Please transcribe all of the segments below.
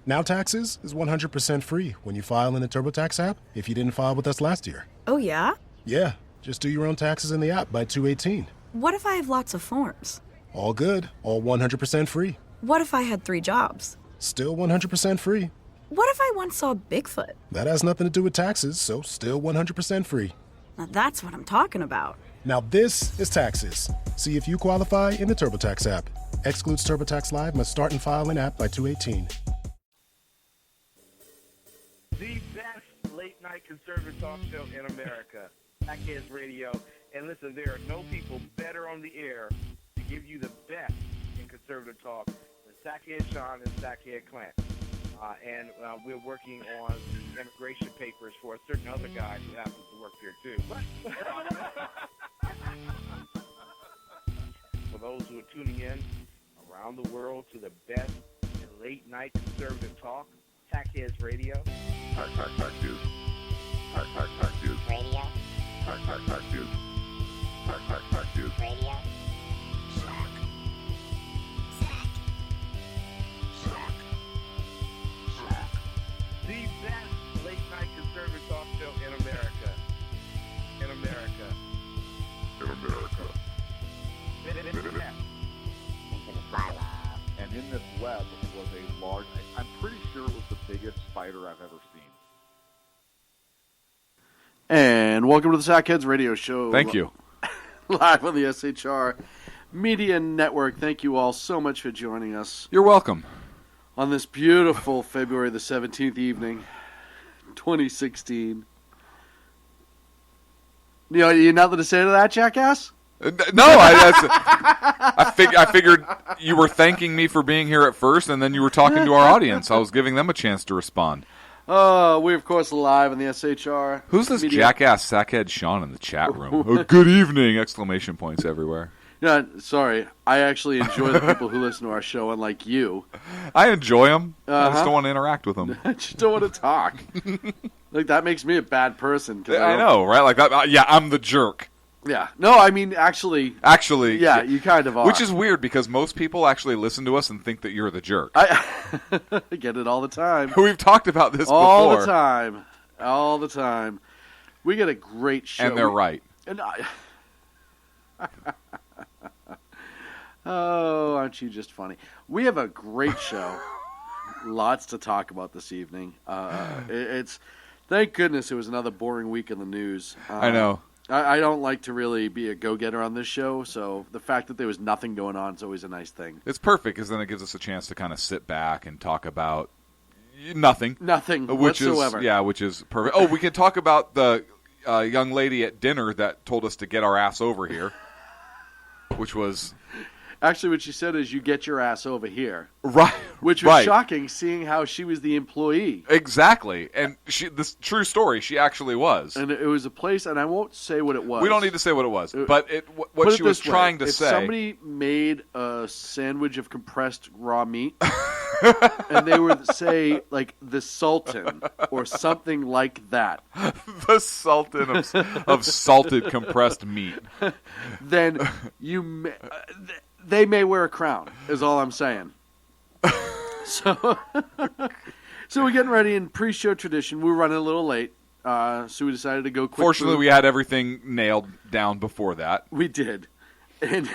Now Taxes is 100% free when you file in the TurboTax app if you didn't file with us last year. Oh, yeah? Yeah, just do your own taxes in the app by 2/18. What if I have lots of forms? All good, all 100% free. What if I had 3 jobs? Still 100% free. What if I once saw Bigfoot? That has nothing to do with taxes, so still 100% free. Now that's what I'm talking about. Now this is Taxes. See if you qualify in the TurboTax app. Excludes TurboTax Live, must start and file in app by 2/18. The best late-night conservative talk show in America, Sackheads Radio. And listen, there are no people better on the air to give you the best in conservative talk than Sackhead Sean and Sackhead Clint. And we're working on the immigration papers for a certain other guy who happens to work here, too. For those who are tuning in around the world to the best late-night conservative talk, Sackheads Radio. Sack News. Sack News. Radio. Sack News. Sack News. Radio. Sack. The best late-night conservative talk show in America. In America. In America. Into the silo. And in this web was a large, I'm pretty sure it was the biggest spider I've ever seen. And welcome to the Sackheads Radio Show. Thank you. Live on the SHR Media Network. Thank you all so much for joining us You're welcome. on this beautiful February the 17th evening, 2016. You nothing to say to that, jackass? No, I figured you were thanking me for being here at first, and then you were talking to our audience. I was giving them a chance to respond. We're, of course, live on the SHR. Who's this Media- jackass Sackhead Sean in the chat room? Oh, good evening! Exclamation points everywhere. Yeah, sorry. I actually enjoy the people who listen to our show, unlike you. I enjoy them. I Uh-huh. just don't want to interact with them. I just don't want to talk. Like, that makes me a bad person. 'Cause I don't- know, right? Like that. Yeah, I'm the jerk. Yeah. No, I mean, actually, Actually, yeah, you kind of are. which is weird because most people actually listen to us and think that you're the jerk. I get it all the time. We've talked about this All before. the time. All the time. We get a great show. And they're right. And oh, aren't you just funny? We have a great show. Lots to talk about this evening. It's thank goodness it was another boring week in the news. I know. I don't like to really be a go-getter on this show, so the fact that there was nothing going on is always a nice thing. It's perfect because then it gives us a chance to kind of sit back and talk about nothing. Nothing Which whatsoever. which is perfect. Oh, we can talk about the young lady at dinner that told us to get our ass over here, which was... Actually, what she said is, you get your ass over here. Right. Which was right. shocking, seeing how she was the employee. Exactly. And this true story, she actually was. And it was a place, and I won't say what it was. We don't need to say what it was. But Put what it she was this way. trying to if say... somebody made a sandwich of compressed raw meat, and they would say, like, the Sultan, or something like that, the Sultan of salted compressed meat. then they may wear a crown, is all I'm saying. So we're getting ready in pre-show tradition. We're running a little late, so we decided to go quick. Fortunately, we had everything nailed down before that. We did. And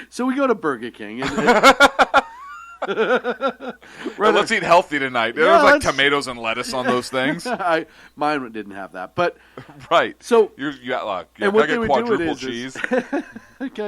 so we go to Burger King. Let's eat healthy tonight. There Yeah, was like let's- tomatoes and lettuce on those things. Mine didn't have that. But Right. So you got luck. Yeah, and what can I they get would do quadruple is, cheese? can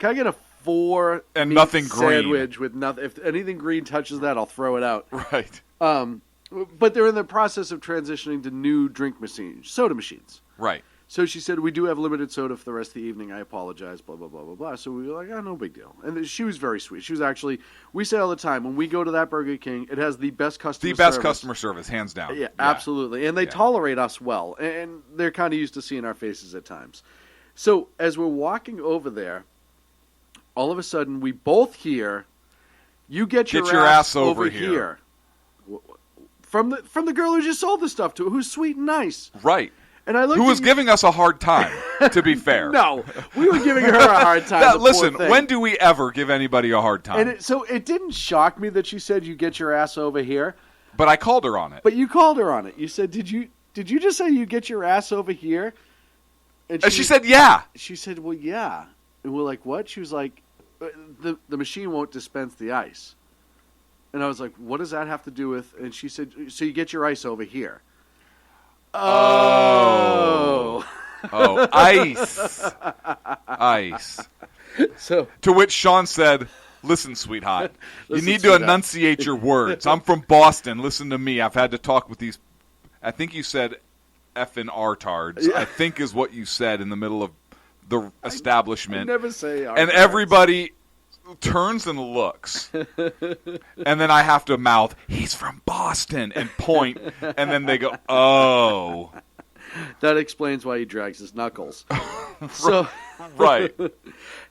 I get a 4 And meat nothing green. sandwich with nothing? If anything green touches that, I'll throw it out. Right. But they're in the process of transitioning to new drink machines, soda machines. Right. So she said, we do have limited soda for the rest of the evening. I apologize, blah, blah, blah, blah, blah. So we were like, oh, no big deal. And she was very sweet. She was actually, we say all the time, when we go to that Burger King, it has the best customer service. The best customer service, hands down. Yeah, absolutely. And they tolerate us well. And they're kind of used to seeing our faces at times. So as we're walking over there, all of a sudden we both hear, you get your ass over here. From the girl who just sold the stuff to her, who's sweet and nice. Right. And I looked Who at was you- giving us a hard time, to be fair. No, we were giving her a hard time. the poor Listen, thing. when do we ever give anybody a hard time? And so it didn't shock me that she said, "You get your ass over here," But I called her on it. but you called her on it. You said, "Did you just say you get your ass over here?" And she said, yeah. She said, "Well, yeah." And we're like, "What?" She was like, "The machine won't dispense the ice." And I was like, "What does that have to do with?" And she said, "So you get your ice over here." Oh. Oh, ice. Ice. So To which Sean said, listen, sweetheart, you Listen, need to sweetheart. enunciate your words. I'm from Boston. Listen to me. I've had to talk with these. I think you said effing artards, Yeah. I think is what you said in the middle of the establishment. I never say And artards. everybody turns and looks. And then I have to mouth, he's from Boston, and point. And then they go, oh. That explains why he drags his knuckles. So, Right.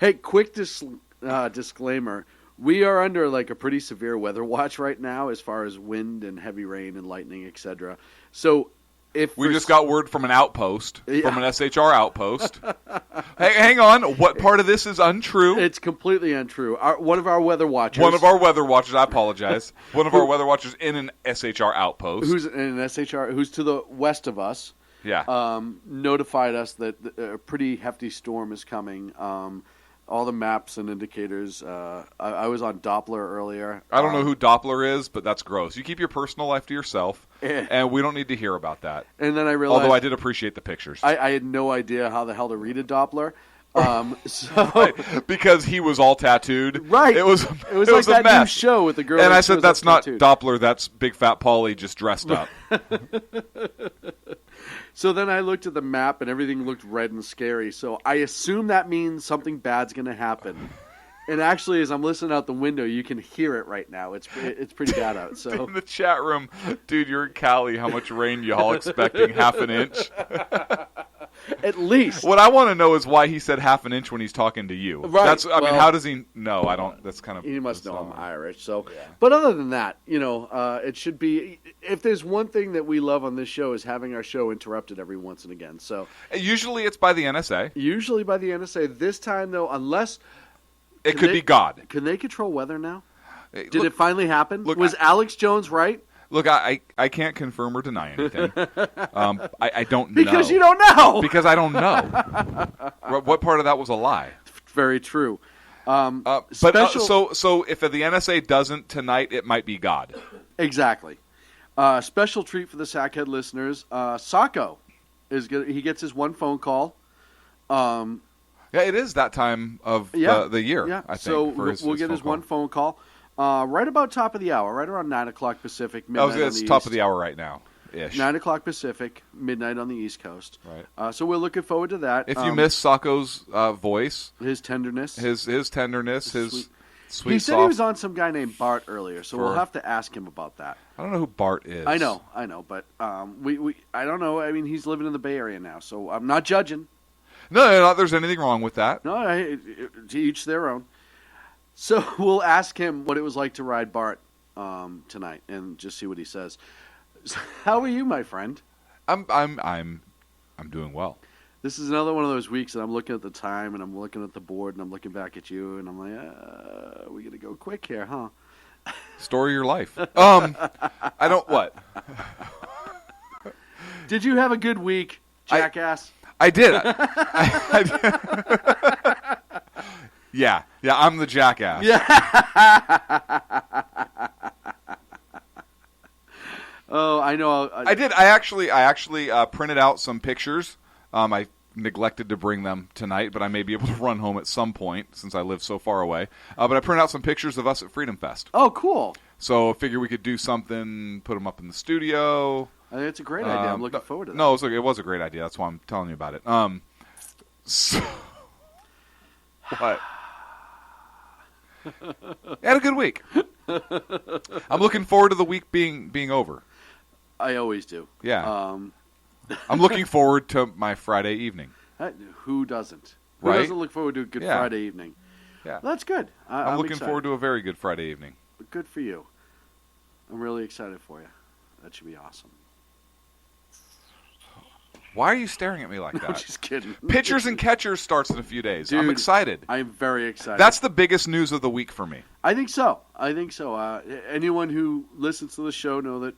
hey, quick disclaimer. We are under like a pretty severe weather watch right now as far as wind and heavy rain and lightning, etc. So if We for just got word from an outpost, Yeah. from an SHR outpost. Hey, hang on. What part of this is untrue? It's completely untrue. One of our weather watchers, One of our weather watchers, I apologize. One of our weather watchers in an SHR outpost. who's in an SHR, who's to the west of us, yeah. notified us that a pretty hefty storm is coming. All the maps and indicators. I was on Doppler earlier. I don't know who Doppler is, but that's gross. You keep your personal life to yourself, Eh. and we don't need to hear about that. And then I realized, Although I did appreciate the pictures. I had no idea how the hell to read a Doppler. So Right, because he was all tattooed. Right. It was like a that mess. new show with the girl. And that I said, shows that's up not tattooed." Doppler, that's Big Fat Paulie just dressed up. So then I looked at the map and everything looked red and scary. So I assume that means something bad's going to happen. And actually, as I'm listening out the window, you can hear it right now. It's pretty bad out. So In the chat room, dude, you're in Cali. How much rain you all expecting? Half an inch? at least. What I want to know is why he said half an inch when he's talking to you. Right, I mean, well- how does he know? I don't. That's kind of. You must that's know I'm not- Irish. So, but other than that, it should be. If there's one thing that we love on this show is having our show interrupted every once and again. So Usually it's by the NSA. usually by the NSA. This time though, unless It Can could they- be God. can they control weather now? Did Look, it finally happen? look, Was Alex Jones right? Look, I can't confirm or deny anything. I don't know. Because you don't know. Because I don't know. What part of that was a lie? Very true. But Special- so if the NSA doesn't tonight, it might be God. Exactly. Special treat for the Sackhead listeners. Sacco is good. He gets his one phone call. Yeah, it is that time of Yeah, the year. Yeah. I think, So for his, we'll his get his phone one phone call. Right about top of the hour, right around 9 o'clock Pacific, call. midnight It's on the top East. of the hour right now. Ish. 9 o'clock Pacific, midnight on the East Coast. Right. So we're looking forward to that. If you miss Sacco's voice, his tenderness, his tenderness, his Sweet- sweet he said soft. he was on some guy named Bart earlier, so we'll For- have to ask him about that. I don't know who Bart is. I know, but we I don't know. I mean, he's living in the Bay Area now, so I'm not judging. No, not there's anything wrong with that. No, to each their own. So we'll ask him what it was like to ride Bart tonight, and just see what he says. How are you, my friend? I'm doing well. This is another one of those weeks that I'm looking at the time, and I'm looking at the board, and I'm looking back at you, and I'm like, we got to go quick here, huh? Story of your life. I don't what. Did you have a good week, jackass? I did. Yeah, I'm the jackass. Oh, I know. I did. I actually printed out some pictures. I neglected to bring them tonight, but I may be able to run home at some point since I live so far away. But I printed out some pictures of us at Freedom Fest. Oh, cool. So I figure we could do something, put them up in the studio. I think it's a great idea. I'm looking forward to that. No, it was a great idea. That's why I'm telling you about it. So, what? I had a good week. I'm looking forward to the week being over. I always do. Yeah. I'm looking forward to my Friday evening. Who doesn't? Who Right? doesn't look forward to a good Yeah. Friday evening? Yeah. Well, that's good. I'm looking excited. forward to a very good Friday evening. Good for you. I'm really excited for you. That should be awesome. Why are you staring at me like I'm that? just kidding. Pitchers and catchers starts in a few days. I'm Dude, excited. I'm very excited. That's the biggest news of the week for me. I think so. Anyone who listens to the show know that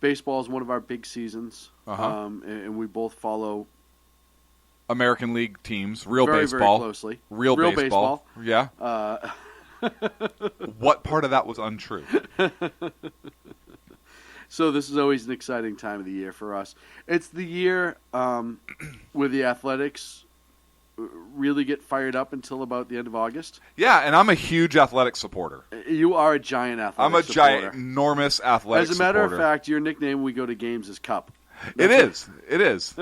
baseball is one of our big seasons, and we both follow American League teams, real very, baseball, very closely. real baseball. Yeah. Uh, What part of that was untrue? So this is always an exciting time of the year for us. It's the year where the Athletics really get fired up until about the end of August. Yeah, and I'm a huge athletic supporter. You are a giant athletic I'm a supporter. ginormous athletic As a matter supporter. of fact, your nickname when we go to games is Cup. It is. It is.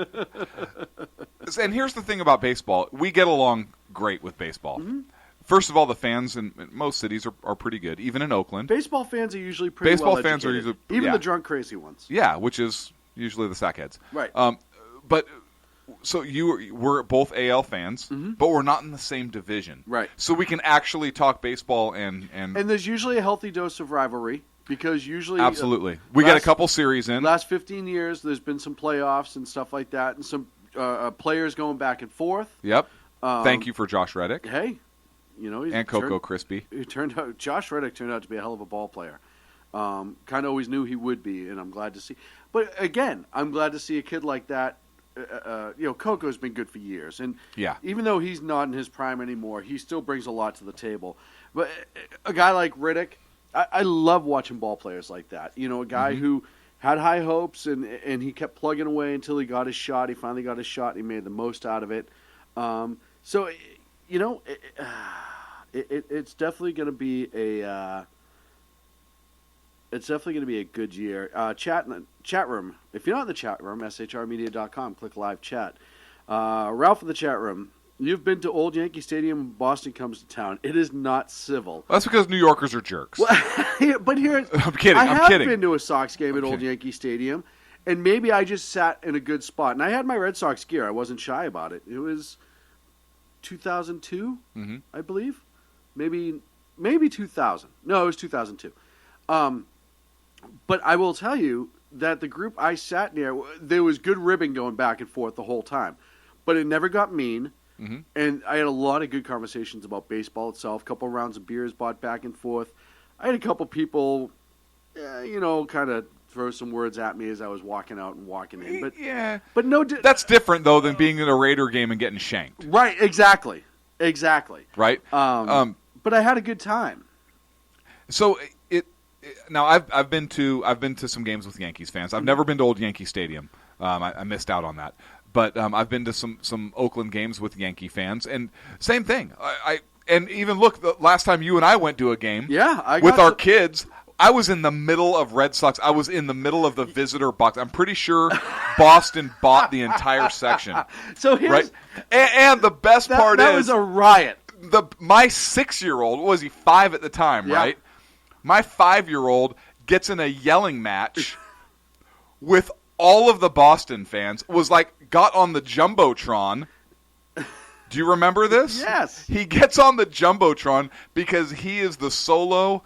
And here's the thing about baseball. We get along great with baseball. Mm-hmm. First of all, the fans in most cities are pretty good, even in Oakland. Baseball fans are usually pretty Baseball well fans are educated. usually- even yeah. the drunk crazy ones. Yeah, which is usually the sackheads. Right. But so we're both AL fans, but we're not in the same division. Right. So we can actually talk baseball and And there's usually a healthy dose of rivalry because usually absolutely. We get a couple series in. last 15 years there's been some playoffs and stuff like that and some players going back and forth. Yep. Thank you for Josh Reddick Hey, you know, and Coco Crispy. Josh Reddick turned out to be a hell of a ball player. Kind of always knew he would be, and I'm glad to see. But again, I'm glad to see a kid like that. Coco's been good for years, and Yeah. even though he's not in his prime anymore, he still brings a lot to the table. But a guy like Reddick, I love watching ball players like that. You know, a guy who had high hopes and he kept plugging away until he got his shot. He finally got his shot, and he made the most out of it. So, you know, it's definitely going to be a good year. Chat room. If you're not in the chat room, shrmedia.com, click live chat. Ralph in the chat room. You've been to Old Yankee Stadium. Boston comes to town. It is not civil. That's because New Yorkers are jerks. But here, I'm kidding. I I'm have kidding. been to a Sox game at Old kidding. Yankee Stadium, and maybe I just sat in a good spot. And I had my Red Sox gear. I wasn't shy about it. It was 2002, I believe. Maybe 2000. No, it was 2002. But I will tell you that the group I sat near, there was good ribbing going back and forth the whole time. But it never got mean. And I had a lot of good conversations about baseball itself. A couple rounds of beers bought back and forth. I had a couple people, kind of throw some words at me as I was walking out and walking in. But yeah. but no, That's different, though, than being in a Raider game and getting shanked. right, exactly. Right? But I had a good time. So now I've been to some games with Yankees fans. I've never been to Old Yankee Stadium. I missed out on that. But I've been to some Oakland games with Yankee fans, and same thing. And even look, the last time you and I went to a game, with our kids, I was in the middle of Red Sox. I was in the middle of the visitor box. I'm pretty sure Boston bought the entire section. So here's Right, and the best part that is was a riot. my 6-year-old, was he 5 at the time, Yeah. right? My 5-year-old gets in a yelling match with all of the Boston fans, got on the Jumbotron. Do you remember this? Yes. He gets on the Jumbotron because he is the solo,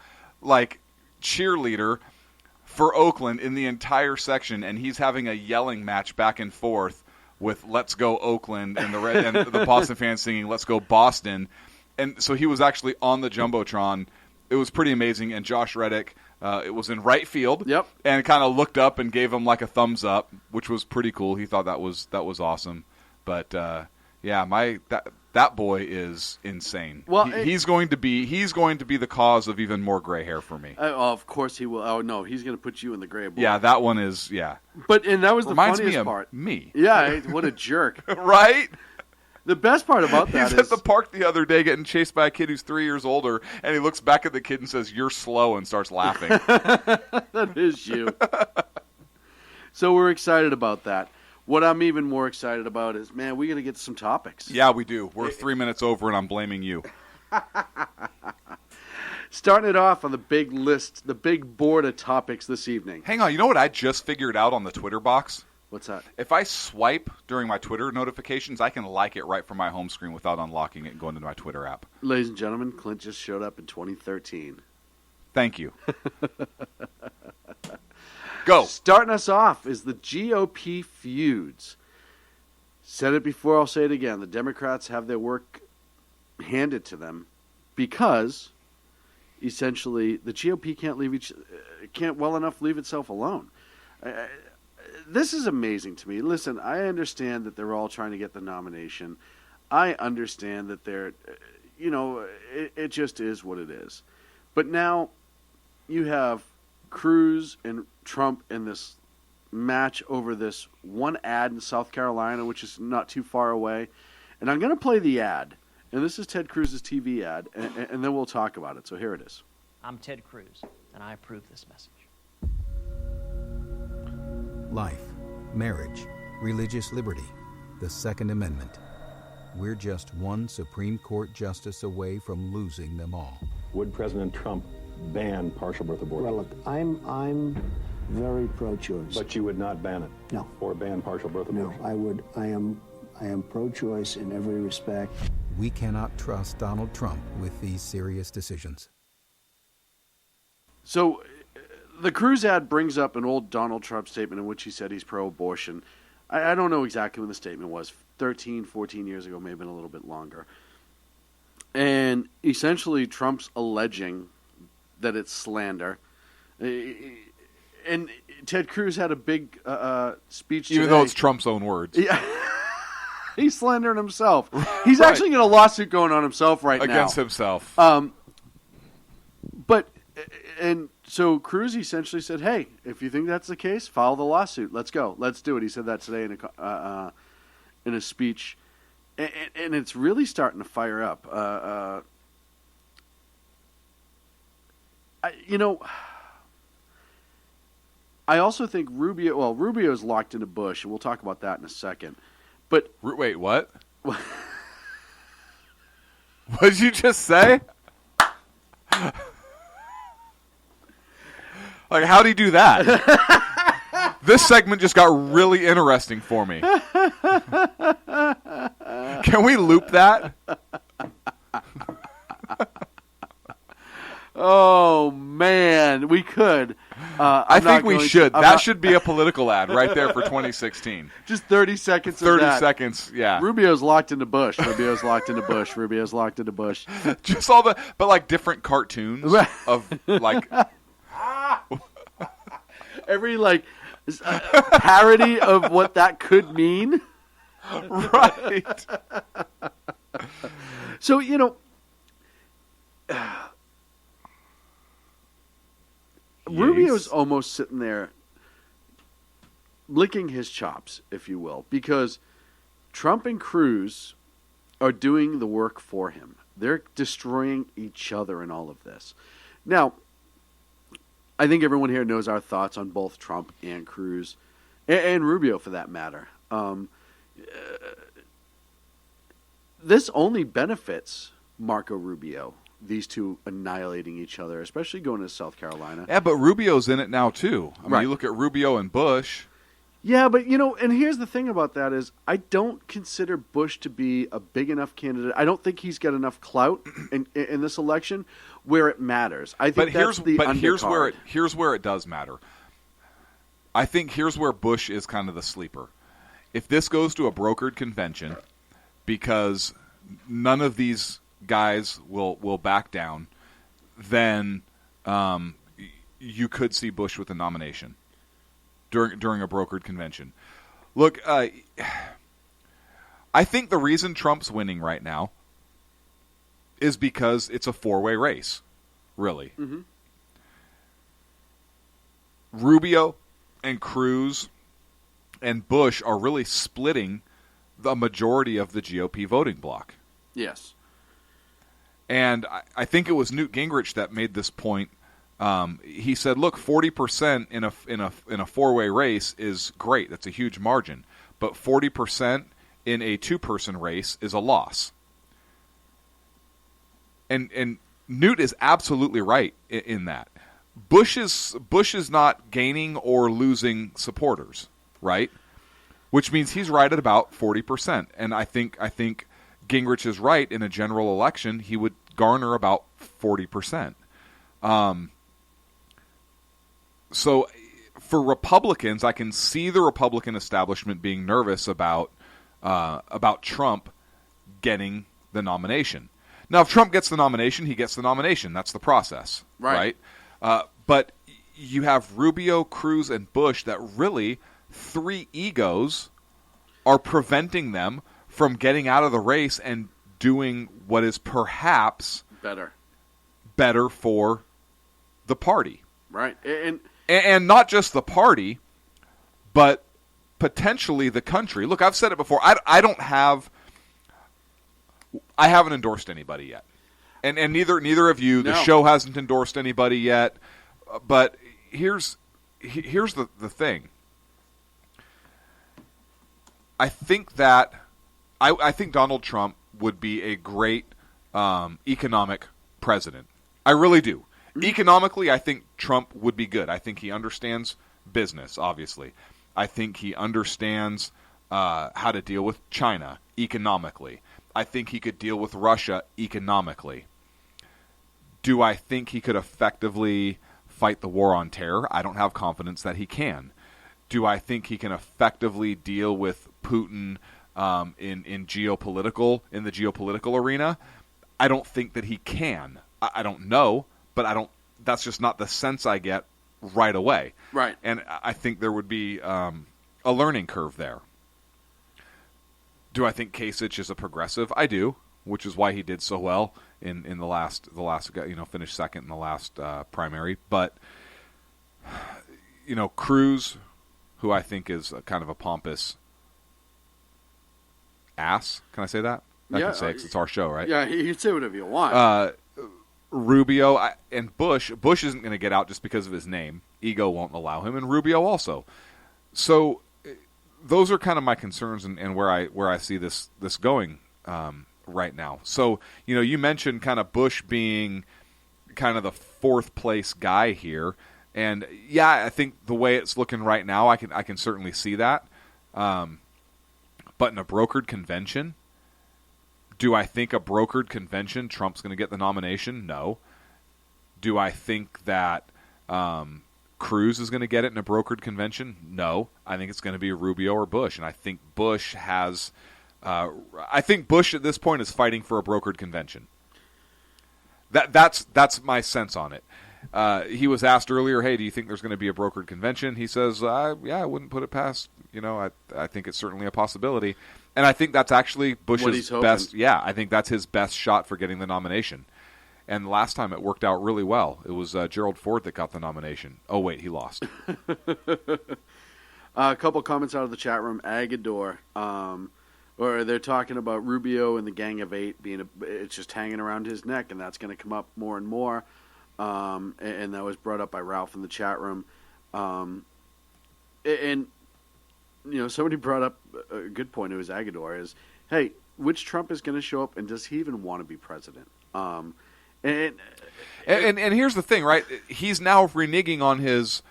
cheerleader for Oakland in the entire section, and he's having a yelling match back and forth with "Let's Go Oakland" and the Boston fans singing "Let's Go Boston," and so he was actually on the Jumbotron. It was pretty amazing, and Josh Reddick, it was in right field, Yep. and kind of looked up and gave him a thumbs up, which was pretty cool. He thought that was awesome, but that boy is insane. Well, he's going to be the cause of even more gray hair for me. Of course he will. Oh no, he's going to put you in the gray boy. Yeah, that one is But that was the reminds me funniest of part. me. Yeah, what a jerk. Right? The best part about that He's is at the park the other day getting chased by a kid who's 3 years older, and he looks back at the kid and says, "You're slow," and starts laughing. that is you. So we're excited about that. What I'm even more excited about is, man, we got to get to some topics. Yeah, we do. We're 3 minutes over, and I'm blaming you. Starting it off on the big list, the big board of topics this evening. Hang on. You know what I just figured out on the Twitter box? What's that? If I swipe during my Twitter notifications, I can like it right from my home screen without unlocking it and going into my Twitter app. Ladies and gentlemen, Clint just showed up in 2013. Thank you. Go. Starting us off is the GOP feuds. Said it before, I'll say it again. The Democrats have their work handed to them because essentially the GOP can't well enough leave itself alone. This is amazing to me. Listen, I understand that they're all trying to get the nomination. I understand that they're, it just is what it is. But now you have Cruz and Trump in this match over this one ad in South Carolina, which is not too far away. And I'm going to play the ad. And this is Ted Cruz's TV ad, and then we'll talk about it. So here it is. I'm Ted Cruz, and I approve this message. Life, marriage, religious liberty, the Second Amendment. We're just one Supreme Court justice away from losing them all. Would President Trump ban partial birth abortion? Well, look, I'm very pro-choice. But you would not ban it? No. Or ban partial birth abortion? No, I would. I am pro-choice in every respect. We cannot trust Donald Trump with these serious decisions. So the Cruz ad brings up an old Donald Trump statement in which he said he's pro-abortion. I don't know exactly when the statement was. 13, 14 years ago, may have been a little bit longer. And essentially Trump's alleging that it's slander. And Ted Cruz had a big speech today. Even though it's Trump's own words. Yeah. He's slandering himself. He's actually got a lawsuit going on himself right now. Against himself. And so Cruz essentially said, hey, if you think that's the case, file the lawsuit. Let's go. Let's do it. He said that today in a speech. And it's really starting to fire up. I also think Rubio's locked into Bush, and we'll talk about that in a second. But wait, what? What did you just say? Like, how'd he do that? This segment just got really interesting for me. Can we loop that? Oh, man, we could. I think we should. That should be a political ad right there for 2016. Just 30 seconds of 30 that. seconds, yeah. Rubio's locked into Bush. Rubio's locked into Bush. Rubio's locked into Bush. Just all but like different cartoons of like... Every parody of what that could mean. Right. So, Rubio's almost sitting there licking his chops, if you will, because Trump and Cruz are doing the work for him. They're destroying each other in all of this. Now, I think everyone here knows our thoughts on both Trump and Cruz, and Rubio for that matter. This only benefits Marco Rubio, these two annihilating each other, especially going to South Carolina. Yeah, but Rubio's in it now, too. I mean, Right. you look at Rubio and Bush. Yeah, but, and here's the thing about that is I don't consider Bush to be a big enough candidate. I don't think he's got enough clout in this election where it matters. I think here's where it does matter. I think here's where Bush is kind of the sleeper. If this goes to a brokered convention, because none of these guys will back down, then you could see Bush with a nomination during a brokered convention. Look, I think the reason Trump's winning right now is because it's a four-way race, really. Mm-hmm. Rubio and Cruz and Bush are really splitting the majority of the GOP voting bloc. Yes. And I think it was Newt Gingrich that made this point. He said, "Look, 40% in a four-way race is great. That's a huge margin. But 40% in a two-person race is a loss." And Newt is absolutely right in that. Bush is not gaining or losing supporters, right? Which means he's right at about 40%. And I think Gingrich is right. In a general election, he would garner about 40%. So for Republicans, I can see the Republican establishment being nervous about about Trump getting the nomination. Now, if Trump gets the nomination, he gets the nomination. That's the process, right? But you have Rubio, Cruz, and Bush that really, three egos are preventing them from getting out of the race and doing what is perhaps better for the party. Right. And not just the party, but potentially the country. Look, I've said it before. I haven't endorsed anybody yet, and neither of you. The show hasn't endorsed anybody yet. But here's the thing. I think Donald Trump would be a great economic president. I really do. Economically, I think Trump would be good. I think he understands business, obviously. I think he understands how to deal with China economically. I think he could deal with Russia economically. Do I think he could effectively fight the war on terror? I don't have confidence that he can. Do I think he can effectively deal with Putin in the geopolitical arena? I don't think that he can. I don't know, but that's just not the sense I get right away. Right. And I think there would be a learning curve there. Do I think Kasich is a progressive? I do, which is why he did so well in the last finished second in the last primary. But Cruz, who I think is kind of a pompous ass. Can I say that? I can say it 'cause it's our show, right? Yeah, you can say whatever you want. Rubio and Bush. Bush isn't going to get out just because of his name. Ego won't allow him, and Rubio also. So those are kind of my concerns and where I see this going right now. So you mentioned kind of Bush being kind of the fourth place guy here, and yeah, I think the way it's looking right now, I can certainly see that. But in a brokered convention, do I think a brokered convention Trump's going to get the nomination? No. Do I think that Cruz is going to get it in a brokered convention? No. I think it's going to be Rubio or Bush, and I think Bush has. I think Bush at this point is fighting for a brokered convention. That's my sense on it. He was asked earlier, "Hey, do you think there's going to be a brokered convention?" He says, "Yeah, I wouldn't put it past. I think it's certainly a possibility." And I think that's actually Bush's best. Yeah, I think that's his best shot for getting the nomination. And last time it worked out really well. It was Gerald Ford that got the nomination. Oh, wait, he lost. A couple comments out of the chat room. Agador, or they're talking about Rubio and the Gang of Eight it's just hanging around his neck, and that's going to come up more and more. And that was brought up by Ralph in the chat room. And somebody brought up a good point. It was Agador. Is hey, which Trump is going to show up, and does he even want to be president? And here's the thing, right? He's now reneging on his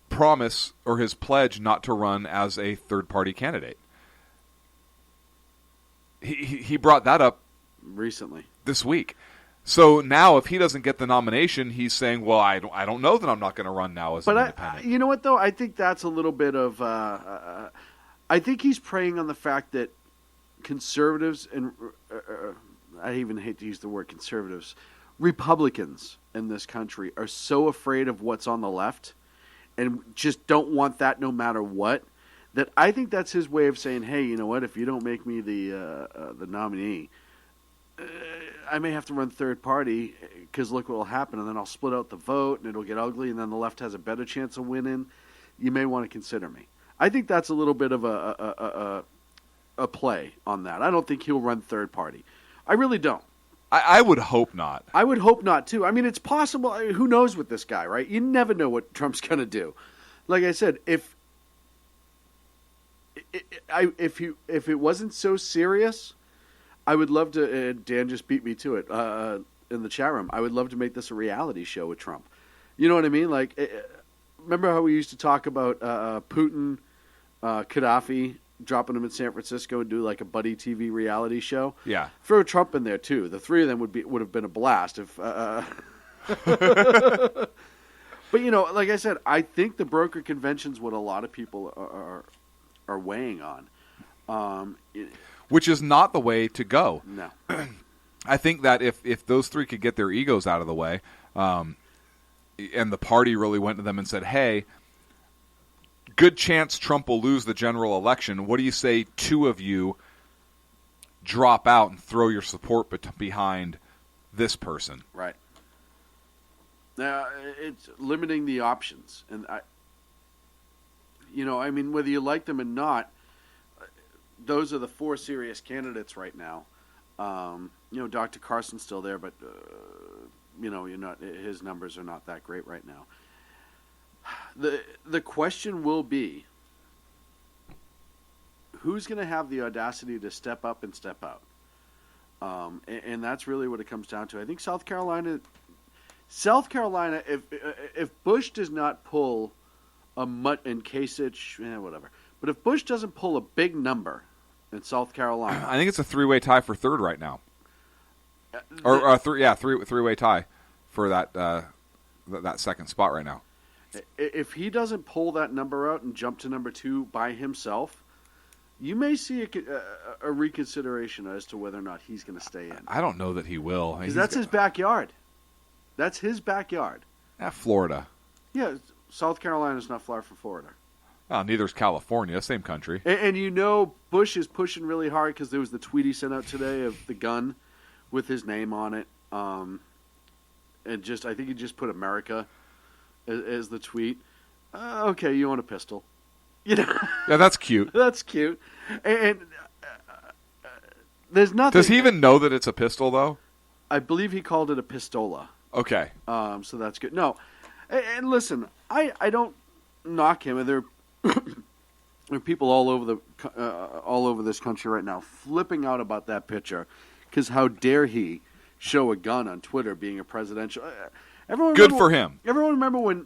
promise or his pledge not to run as a third-party candidate. He brought that up recently this week. So now, if he doesn't get the nomination, he's saying, "Well, I don't know that I'm not going to run now as an independent." You know what, though? I think that's a little bit of. I think he's preying on the fact that conservatives and I even hate to use the word conservatives, Republicans in this country are so afraid of what's on the left, and just don't want that no matter what. That I think that's his way of saying, "Hey, you know what? If you don't make me the nominee, I may have to run third party because look what will happen, and then I'll split out the vote, and it'll get ugly, and then the left has a better chance of winning. You may want to consider me." I think that's a little bit of a play on that. I don't think he'll run third party. I really don't. I would hope not. I would hope not too. I mean, it's possible. Who knows with this guy, right? You never know what Trump's going to do. Like I said, if it wasn't so serious, I would love to. Dan just beat me to it in the chat room. I would love to make this a reality show with Trump. You know what I mean? Like, remember how we used to talk about Putin, Gaddafi, dropping them in San Francisco and do like a buddy TV reality show? Yeah. Throw Trump in there too. The three of them would have been a blast if. But like I said, I think the broker convention's what a lot of people are weighing on. Which is not the way to go. No. I think that if those three could get their egos out of the way, and the party really went to them and said, hey, good chance Trump will lose the general election. What do you say two of you drop out and throw your support behind this person? Right. Now, it's limiting the options. And, whether you like them or not, those are the four serious candidates right now. Dr. Carson's still there, but, his numbers are not that great right now. The question will be, who's going to have the audacity to step up and step out? And that's really what it comes down to. I think South Carolina, if Bush does not pull and Kasich, whatever, but if Bush doesn't pull a big number in South Carolina, I think it's a three-way tie for third right now, three-way tie for that second spot right now. If he doesn't pull that number out and jump to number 2 by himself, you may see a reconsideration as to whether or not he's going to stay in. I don't know that he will. Because that's his backyard. That's his backyard. Florida. Yeah, South Carolina's not far from Florida. Well, neither is California, same country. And Bush is pushing really hard because there was the tweet he sent out today of the gun with his name on it. And I think he just put America as the tweet. Okay, you own a pistol. Yeah, that's cute. That's cute. And there's nothing. Does he even know that it's a pistol, though? I believe he called it a pistola. Okay. So that's good. No, and listen, I don't knock him. There are people all over this country right now flipping out about that picture because how dare he show a gun on Twitter being a presidential. Good for him. Everyone remember when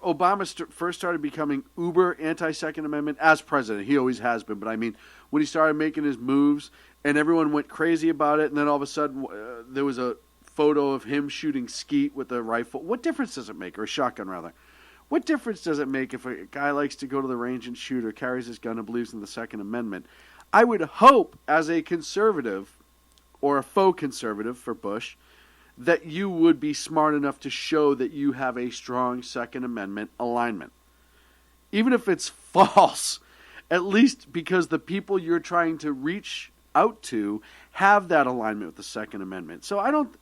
Obama first started becoming uber anti-Second Amendment as president. He always has been, but I mean, when he started making his moves and everyone went crazy about it, and then all of a sudden there was a photo of him shooting skeet with a rifle. What difference does it make, or a shotgun rather? What difference does it make if a guy likes to go to the range and shoot or carries his gun and believes in the Second Amendment? I would hope, as a conservative or a faux conservative for Bush, that you would be smart enough to show that you have a strong Second Amendment alignment. Even if it's false, at least because the people you're trying to reach out to have that alignment with the Second Amendment. So I don't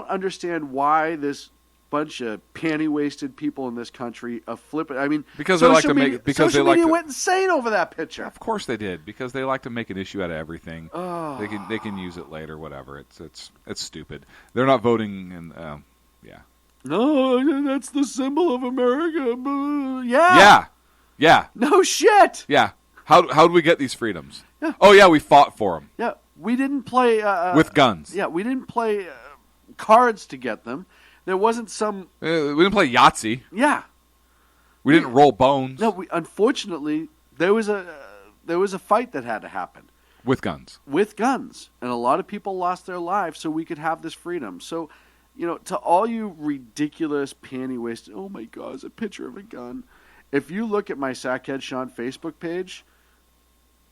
understand why this bunch of panty-wasted people in this country are flipping. I mean, because they like to make social media went insane over that picture. Of course they did, because they like to make an issue out of everything. Oh. They can use it later, whatever. It's stupid. They're not voting, and yeah. No, that's the symbol of America. Yeah. No shit. Yeah. How did we get these freedoms? Yeah. Oh yeah, we fought for them. Yeah, we didn't play with guns. Yeah, we didn't play cards to get them. There wasn't some. We didn't play Yahtzee. Yeah. We didn't roll bones. No, unfortunately, there was a fight that had to happen with guns. With guns, and a lot of people lost their lives so we could have this freedom. So, to all you ridiculous panty wasted. Oh my God, it's a picture of a gun. If you look at my Sackhead Sean Facebook page,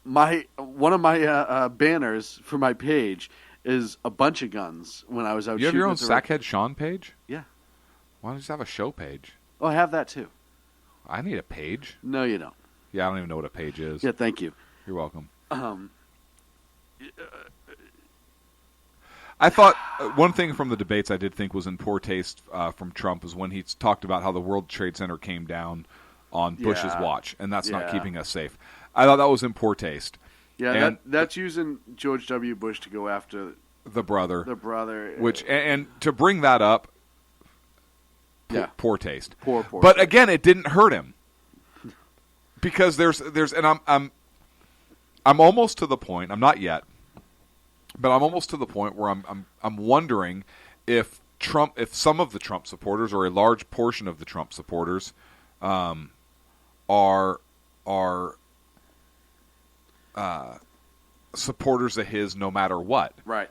one of my banners for my page is a bunch of guns when I was out shooting. You have your own Sackhead Sean page? Yeah. Why don't you just have a show page? Oh, I have that too. I need a page. No, you don't. Yeah, I don't even know what a page is. Yeah, thank you. You're welcome. I thought one thing from the debates I did think was in poor taste from Trump was when he talked about how the World Trade Center came down on Bush's watch, and that's not keeping us safe. I thought that was in poor taste. Yeah, that's using George W. Bush to go after the brother. Which and to bring that up, poor taste. Poor. But again, it didn't hurt him because there's and I'm almost to the point. I'm not yet, but I'm almost to the point where I'm wondering if some of the Trump supporters or a large portion of the Trump supporters are supporters of his no matter what. Right.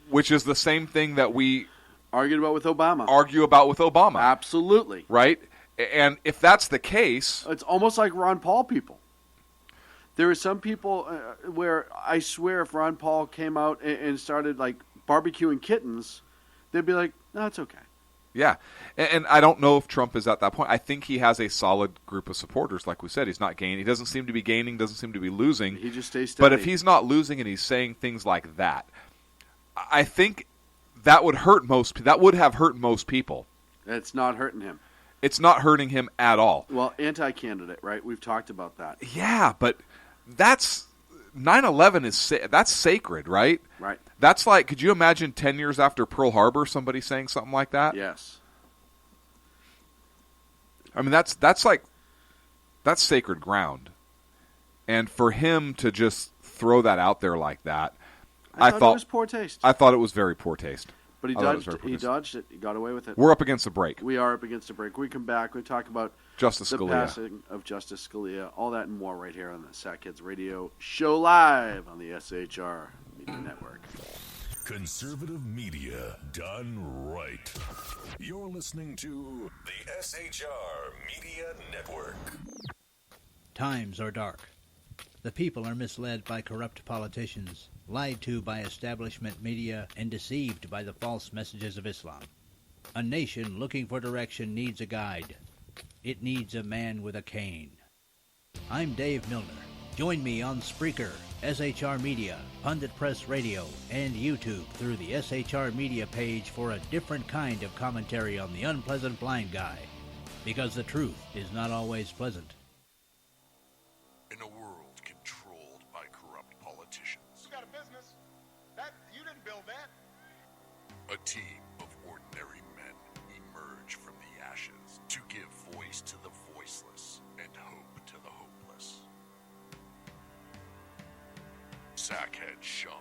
Which is the same thing that we argue about with Obama. Absolutely. Right? And if that's the case... It's almost like Ron Paul people. There are some people where I swear if Ron Paul came out and started like barbecuing kittens, they'd be like, no, it's okay. Yeah, and I don't know if Trump is at that point. I think he has a solid group of supporters. Like we said, he's not gaining. He doesn't seem to be gaining, doesn't seem to be losing. He just stays steady. But if he's not losing and he's saying things like that, I think that would hurt most. That would have hurt most people. It's not hurting him. It's not hurting him at all. Well, anti-candidate, right? We've talked about that. Yeah, but that's 9/11 is that's sacred, right? Right. That's like, could you imagine 10 years after Pearl Harbor, somebody saying something like that? Yes. I mean, that's sacred ground, and for him to just throw that out there like that, I thought it was poor taste. I thought it was very poor taste. But he dodged it. He got away with it. We're up against a break. We are up against a break. We come back. We talk about Justice the Scalia. passing of Justice Scalia, all that and more right here on the Sack Kids Radio Show live on the SHR Media Network. Conservative media done right. You're listening to the SHR Media Network. Times are dark. The people are misled by corrupt politicians, lied to by establishment media, and deceived by the false messages of Islam. A nation looking for direction needs a guide. It needs a man with a cane. I'm Dave Milner. Join me on Spreaker, SHR Media, Pundit Press Radio, and YouTube through the SHR Media page for a different kind of commentary on the unpleasant blind guy. Because the truth is not always pleasant. In a world controlled by corrupt politicians. You got a business. You didn't build that. A team of ordinary men emerge from the ashes to give voice to the voiceless and hope to the hopeless. Sackhead Sean.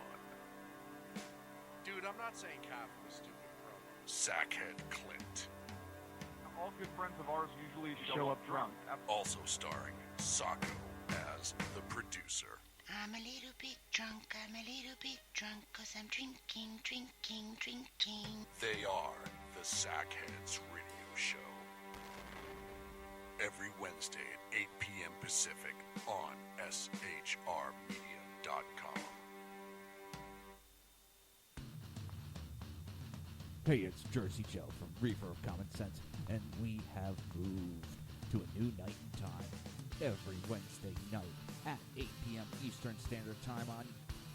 Dude, I'm not saying Kyle was stupid, bro. Sackhead Clint. All good friends of ours usually show up drunk. Also starring Sacco as the producer. I'm a little bit drunk, 'cause I'm drinking. They are the Sackheads Radio Show. Every Wednesday at 8 p.m. Pacific on SHRmedia.com. Hey, it's Jersey Joe from Reaper of Common Sense, and we have moved to a new night and time. Every Wednesday night at 8 p.m. Eastern Standard Time on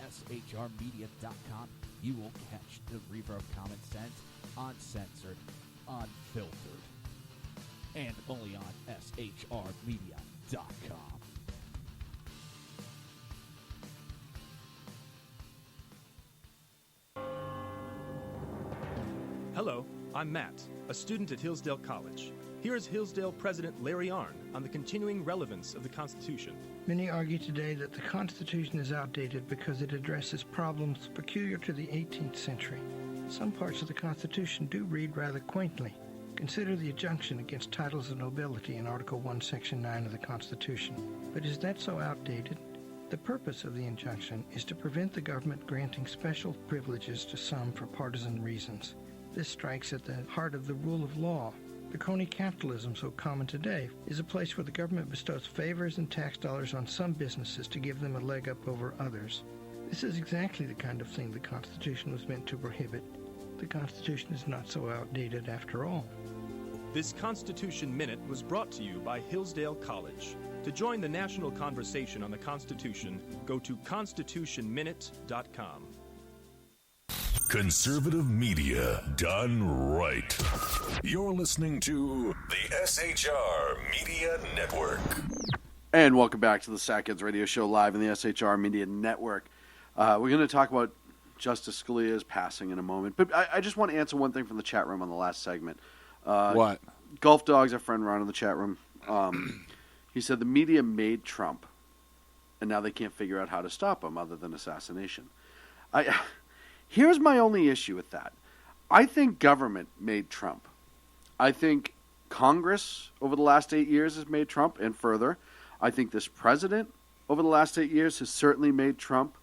SHRmedia.com, you will catch the Reaper of Common Sense uncensored, unfiltered, and only on SHRmedia.com. Hello, I'm Matt, a student at Hillsdale College. Here's Hillsdale President Larry Arnn on the continuing relevance of the Constitution. Many argue today that the Constitution is outdated because it addresses problems peculiar to the 18th century. Some parts of the Constitution do read rather quaintly. Consider the injunction against titles of nobility in Article 1, Section 9 of the Constitution. But is that so outdated? The purpose of the injunction is to prevent the government granting special privileges to some for partisan reasons. This strikes at the heart of the rule of law. The crony capitalism so common today is a place where the government bestows favors and tax dollars on some businesses to give them a leg up over others. This is exactly the kind of thing the Constitution was meant to prohibit. The Constitution is not so outdated after all. This Constitution Minute was brought to you by Hillsdale College. To join the national conversation on the Constitution, go to constitutionminute.com. Conservative media done right. You're listening to the SHR Media Network. And welcome back to the Sack Kids Radio Show live in the SHR Media Network. We're going to talk about Justice Scalia's passing in a moment. But I just want to answer one thing from the chat room on the last segment. What? Golf Dogs, our friend Ron in the chat room, he said the media made Trump, and now they can't figure out how to stop him other than assassination. Here's my only issue with that. I think government made Trump. I think Congress over the last 8 years has made Trump, and further. I think this president over the last 8 years has certainly made Trump.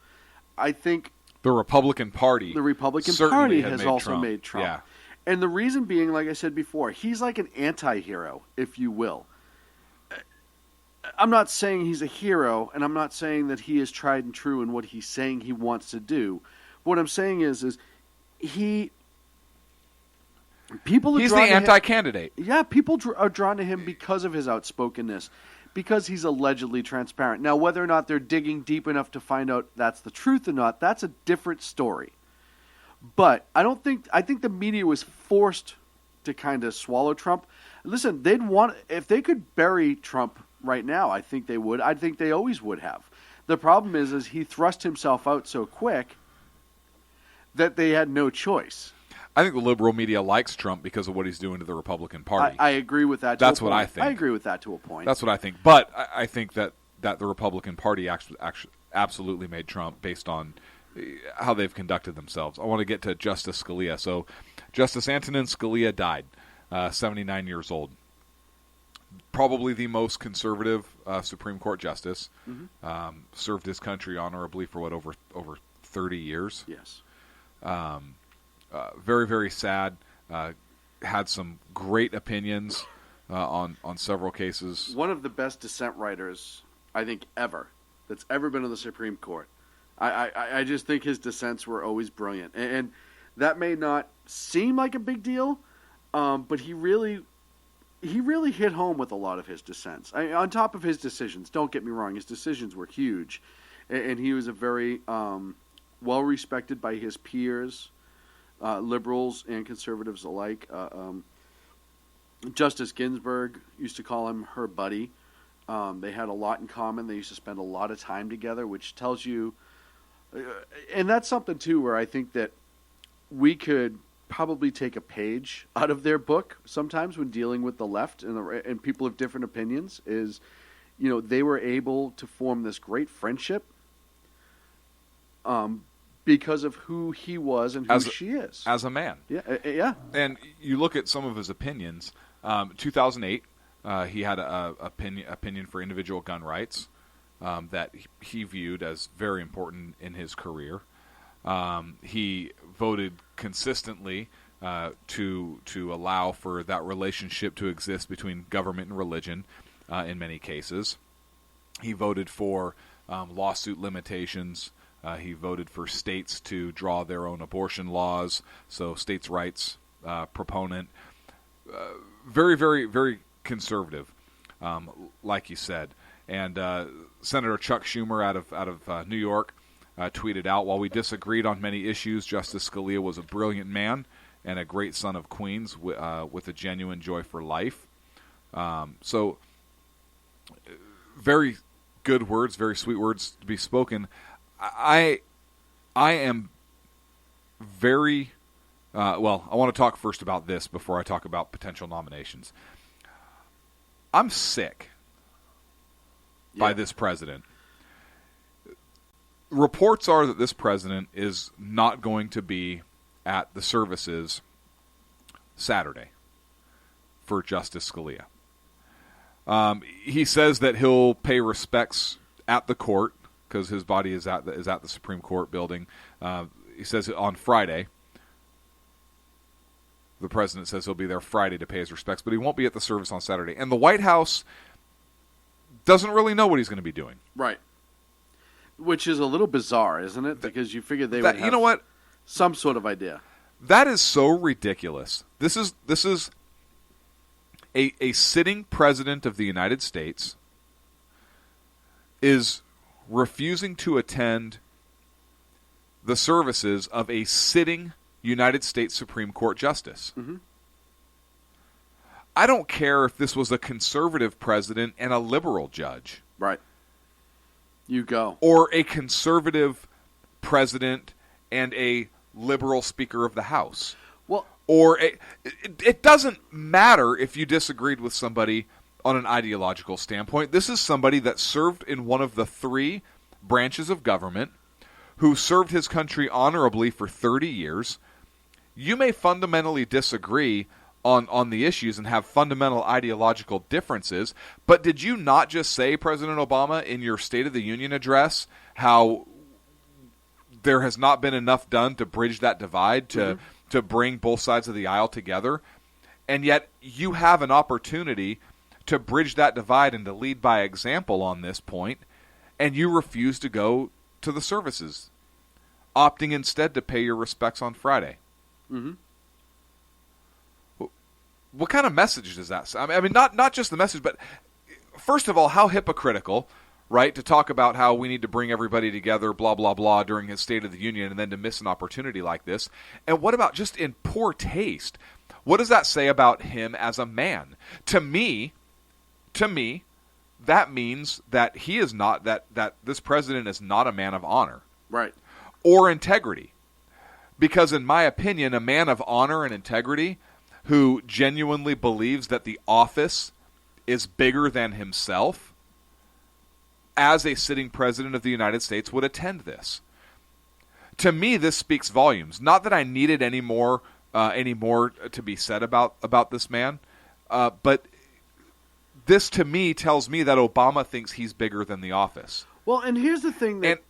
I think the Republican Party has also made Trump. Yeah. And the reason being, like I said before, he's like an anti-hero, if you will. I'm not saying he's a hero, and I'm not saying that he is tried and true in what he's saying he wants to do. What I'm saying is people are He's drawn the to him- anti-candidate. Yeah, people are drawn to him because of his outspokenness, because he's allegedly transparent. Now, whether or not they're digging deep enough to find out that's the truth or not, that's a different story. But I think the media was forced to kind of swallow Trump. Listen, if they could bury Trump right now, I think they would. I think they always would have. The problem is he thrust himself out so quick that they had no choice. I think the liberal media likes Trump because of what he's doing to the Republican Party. I agree with that. That's what I think. I agree with that to a point. That's what I think. But I think that the Republican Party actually absolutely made Trump based on how they've conducted themselves. I want to get to Justice Scalia. So Justice Antonin Scalia died, 79 years old. Probably the most conservative Supreme Court justice. Mm-hmm. Served his country honorably for over 30 years. Yes. Very, very sad. Had some great opinions on several cases. One of the best dissent writers, I think, ever that's ever been on the Supreme Court. I just think his dissents were always brilliant, and that may not seem like a big deal, but he really hit home with a lot of his dissents. On top of his decisions, don't get me wrong, his decisions were huge, and he was a very well respected by his peers, liberals and conservatives alike. Justice Ginsburg used to call him her buddy. They had a lot in common. They used to spend a lot of time together, which tells you, and that's something too where I think that we could probably take a page out of their book sometimes when dealing with the left and people of different opinions. Is, they were able to form this great friendship because of who he was and who she is as a man. Yeah. And you look at some of his opinions. 2008, he had a opinion for individual gun rights that he viewed as very important in his career. He voted consistently to allow for that relationship to exist between government and religion in many cases. He voted for lawsuit limitations. He voted for states to draw their own abortion laws, so states' rights proponent. Very, very, very conservative, like you said. And Senator Chuck Schumer out of New York tweeted out, "While we disagreed on many issues, Justice Scalia was a brilliant man and a great son of Queens with a genuine joy for life." So, very good words, very sweet words to be spoken. I am very well. I want to talk first about this before I talk about potential nominations. I'm sick by this president. Reports are that this president is not going to be at the services Saturday for Justice Scalia. He says that he'll pay respects at the court because his body is at the Supreme Court building. He says on Friday. The president says he'll be there Friday to pay his respects, but he won't be at the service on Saturday. And the White House doesn't really know what he's going to be doing. Right. Which is a little bizarre, isn't it? Because you figured they would have some sort of idea. That is so ridiculous. This is a sitting president of the United States is refusing to attend the services of a sitting United States Supreme Court justice. Mm-hmm. I don't care if this was a conservative president and a liberal judge. Right. You go. Or a conservative president and a liberal Speaker of the House. Well, or it doesn't matter if you disagreed with somebody on an ideological standpoint. This is somebody that served in one of the three branches of government, who served his country honorably for 30 years. You may fundamentally disagree on the issues and have fundamental ideological differences, but did you not just say, President Obama, in your State of the Union address, how there has not been enough done to bridge that divide, to bring both sides of the aisle together? And yet you have an opportunity to bridge that divide and to lead by example on this point, and you refuse to go to the services, opting instead to pay your respects on Friday. Mm-hmm. What kind of message does that send? I mean, not just the message, but first of all, how hypocritical, right, to talk about how we need to bring everybody together, blah, blah, blah, during his State of the Union, and then to miss an opportunity like this. And what about just in poor taste? What does that say about him as a man? To me, that means that he is not, that this president is not a man of honor. Right. Or integrity. Because in my opinion, a man of honor and integrity who genuinely believes that the office is bigger than himself, as a sitting president of the United States, would attend this. To me, this speaks volumes. Not that I needed any more to be said about this man, but this to me tells me that Obama thinks he's bigger than the office. Well, and here's the thing that...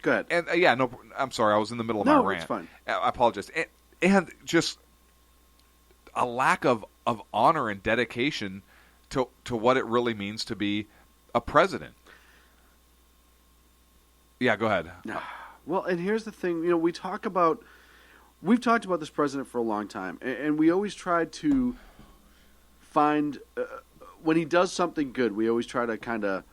Go ahead. And no, I'm sorry, I was in the middle of my rant. No, it's fine. I apologize. And just a lack of honor and dedication to what it really means to be a president. Yeah, go ahead. Well, and here's the thing. We've talked about this president for a long time, and we always try to find when he does something good, we always try to kind of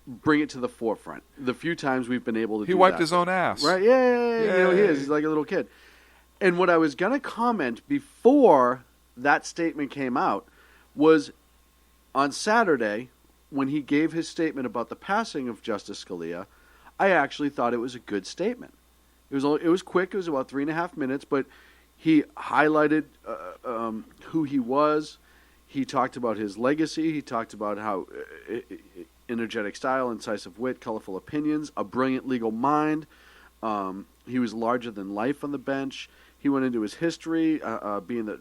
bring it to the forefront. The few times we've been able to do that. He wiped his own ass. Right? Yeah. He is. He's like a little kid. And what I was going to comment before that statement came out was on Saturday, when he gave his statement about the passing of Justice Scalia, I actually thought it was a good statement. It was quick. It was about 3.5 minutes, but he highlighted who he was. He talked about his legacy. He talked about how energetic style, incisive wit, colorful opinions, a brilliant legal mind. He was larger than life on the bench. He went into his history, being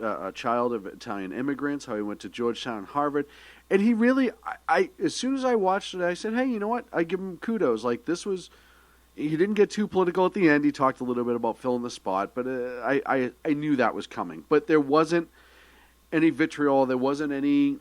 a child of Italian immigrants, how he went to Georgetown and Harvard. And he really, as soon as I watched it, I said, hey, you know what? I give him kudos. Like, he didn't get too political at the end. He talked a little bit about filling the spot, but I knew that was coming. But there wasn't any vitriol. There wasn't any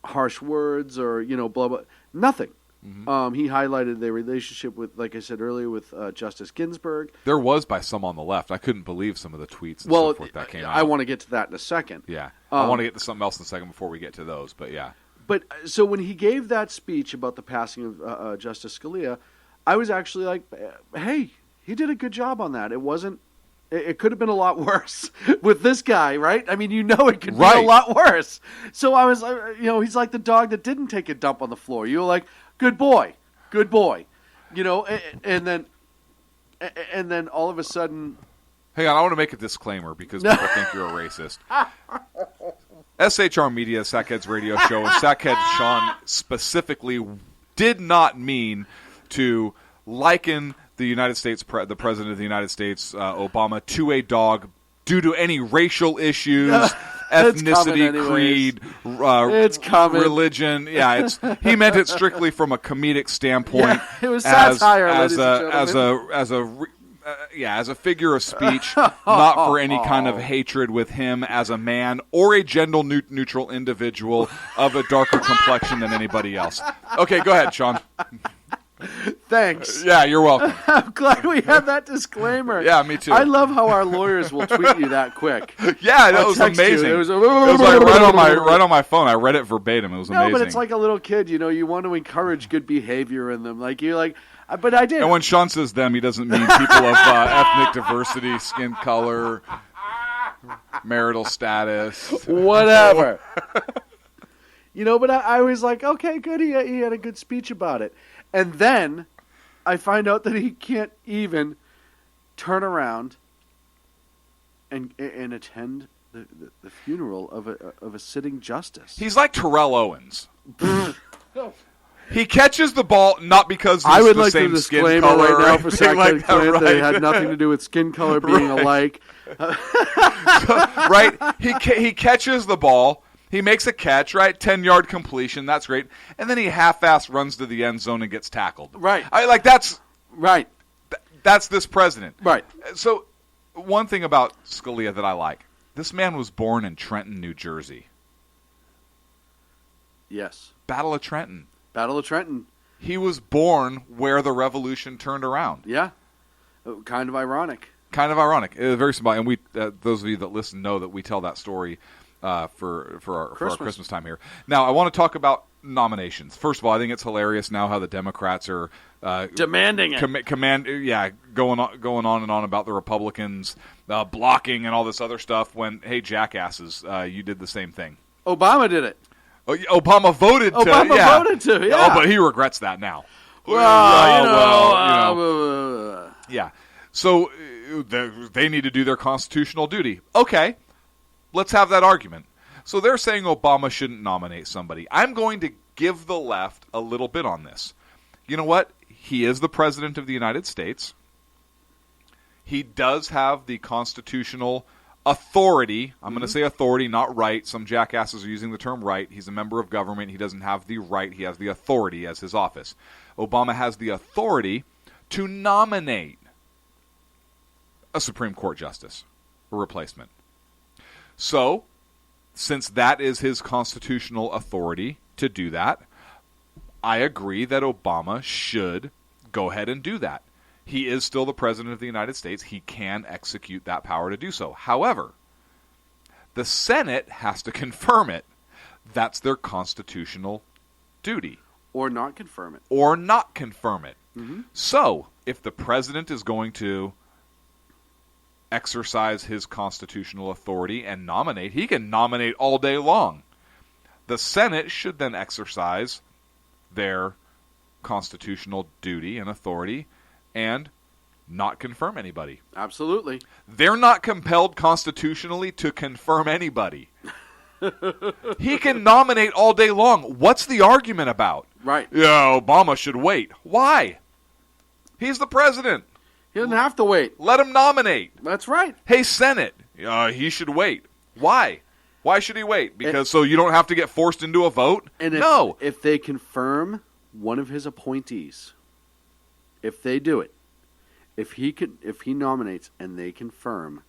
harsh words or, blah, blah. Nothing. Mm-hmm. He highlighted their relationship with, like I said earlier, with Justice Ginsburg. There was by some on the left. I couldn't believe some of the tweets and so forth that came out. I want to get to that in a second. Yeah. I want to get to something else in a second before we get to those, but yeah. But so when he gave that speech about the passing of Justice Scalia, I was actually like, hey, he did a good job on that. It could have been a lot worse with this guy, right? I mean, it could be a lot worse. So I was, he's like the dog that didn't take a dump on the floor. You were like, good boy. And then all of a sudden. Hang on, I want to make a disclaimer because people think you're a racist. SHR Media, Sackhead's radio show, and Sackhead Sean specifically did not mean to liken the United States, the President of the United States, Obama, to a dog due to any racial issues, ethnicity, creed, religion. Yeah, he meant it strictly from a comedic standpoint. Yeah, it was satire, as a figure of speech, not for any kind of hatred with him as a man or a gender-neutral individual of a darker complexion than anybody else. Okay, go ahead, Sean. Thanks. Yeah, you're welcome. I'm glad we have that disclaimer. Yeah, me too. I love how our lawyers will tweet you that quick. Yeah, that was amazing. It was like right on my phone. I read it verbatim. It was amazing. No, but it's like a little kid. You want to encourage good behavior in them. Like you're like, but I did. And when Sean says them, he doesn't mean people of ethnic diversity, skin color, marital status, whatever. But I was like, okay, good. He had a good speech about it. And then I find out that he can't even turn around and attend the funeral of a sitting justice. He's like Terrell Owens. He catches the ball not because he's I would the like same to skin disclaimer color right now for Sackhead like that it had nothing to do with skin color being alike. Right? He catches the ball. He makes a catch, right? 10-yard completion. That's great. And then he half-ass runs to the end zone and gets tackled. Right. That's right. That's this president. Right. So one thing about Scalia that I like, this man was born in Trenton, New Jersey. Yes. Battle of Trenton. Battle of Trenton. He was born where the revolution turned around. Yeah. Kind of ironic. Kind of ironic. Very symbolic. And we, those of you that listen know that we tell that story for our Christmas time here. Now, I want to talk about nominations. First of all, I think it's hilarious now how the Democrats are demanding it. Going on and on about the Republicans blocking and all this other stuff. When, hey, jackasses, you did the same thing. Obama did it. Obama voted to. Voted to. Yeah. Oh, but he regrets that now. Yeah. So they need to do their constitutional duty. Okay, let's have that argument. So they're saying Obama shouldn't nominate somebody. I'm going to give the left a little bit on this. You know what? He is the president of the United States. He does have the constitutional authority. I'm going to say authority, not right. Some jackasses are using the term right. He's a member of government. He doesn't have the right. He has the authority as his office. Obama has the authority to nominate a Supreme Court justice, a replacement. So, since that is his constitutional authority to do that, I agree that Obama should go ahead and do that. He is still the president of the United States. He can execute that power to do so. However, the Senate has to confirm it. That's their constitutional duty. Or not confirm it. Or not confirm it. Mm-hmm. So, if the president is going to exercise his constitutional authority and nominate, he can nominate all day long. The Senate should then exercise their constitutional duty and authority and not confirm anybody. Absolutely. They're not compelled constitutionally to confirm anybody. He can nominate all day long. What's the argument about? Right. Yeah, Obama should wait. Why? He's the president. He doesn't have to wait. Let him nominate. That's right. Hey, Senate, he should wait. Why? Why should he wait? Because so you don't have to get forced into a vote? And if they confirm one of his appointees, if they do it, if he nominates and they confirm,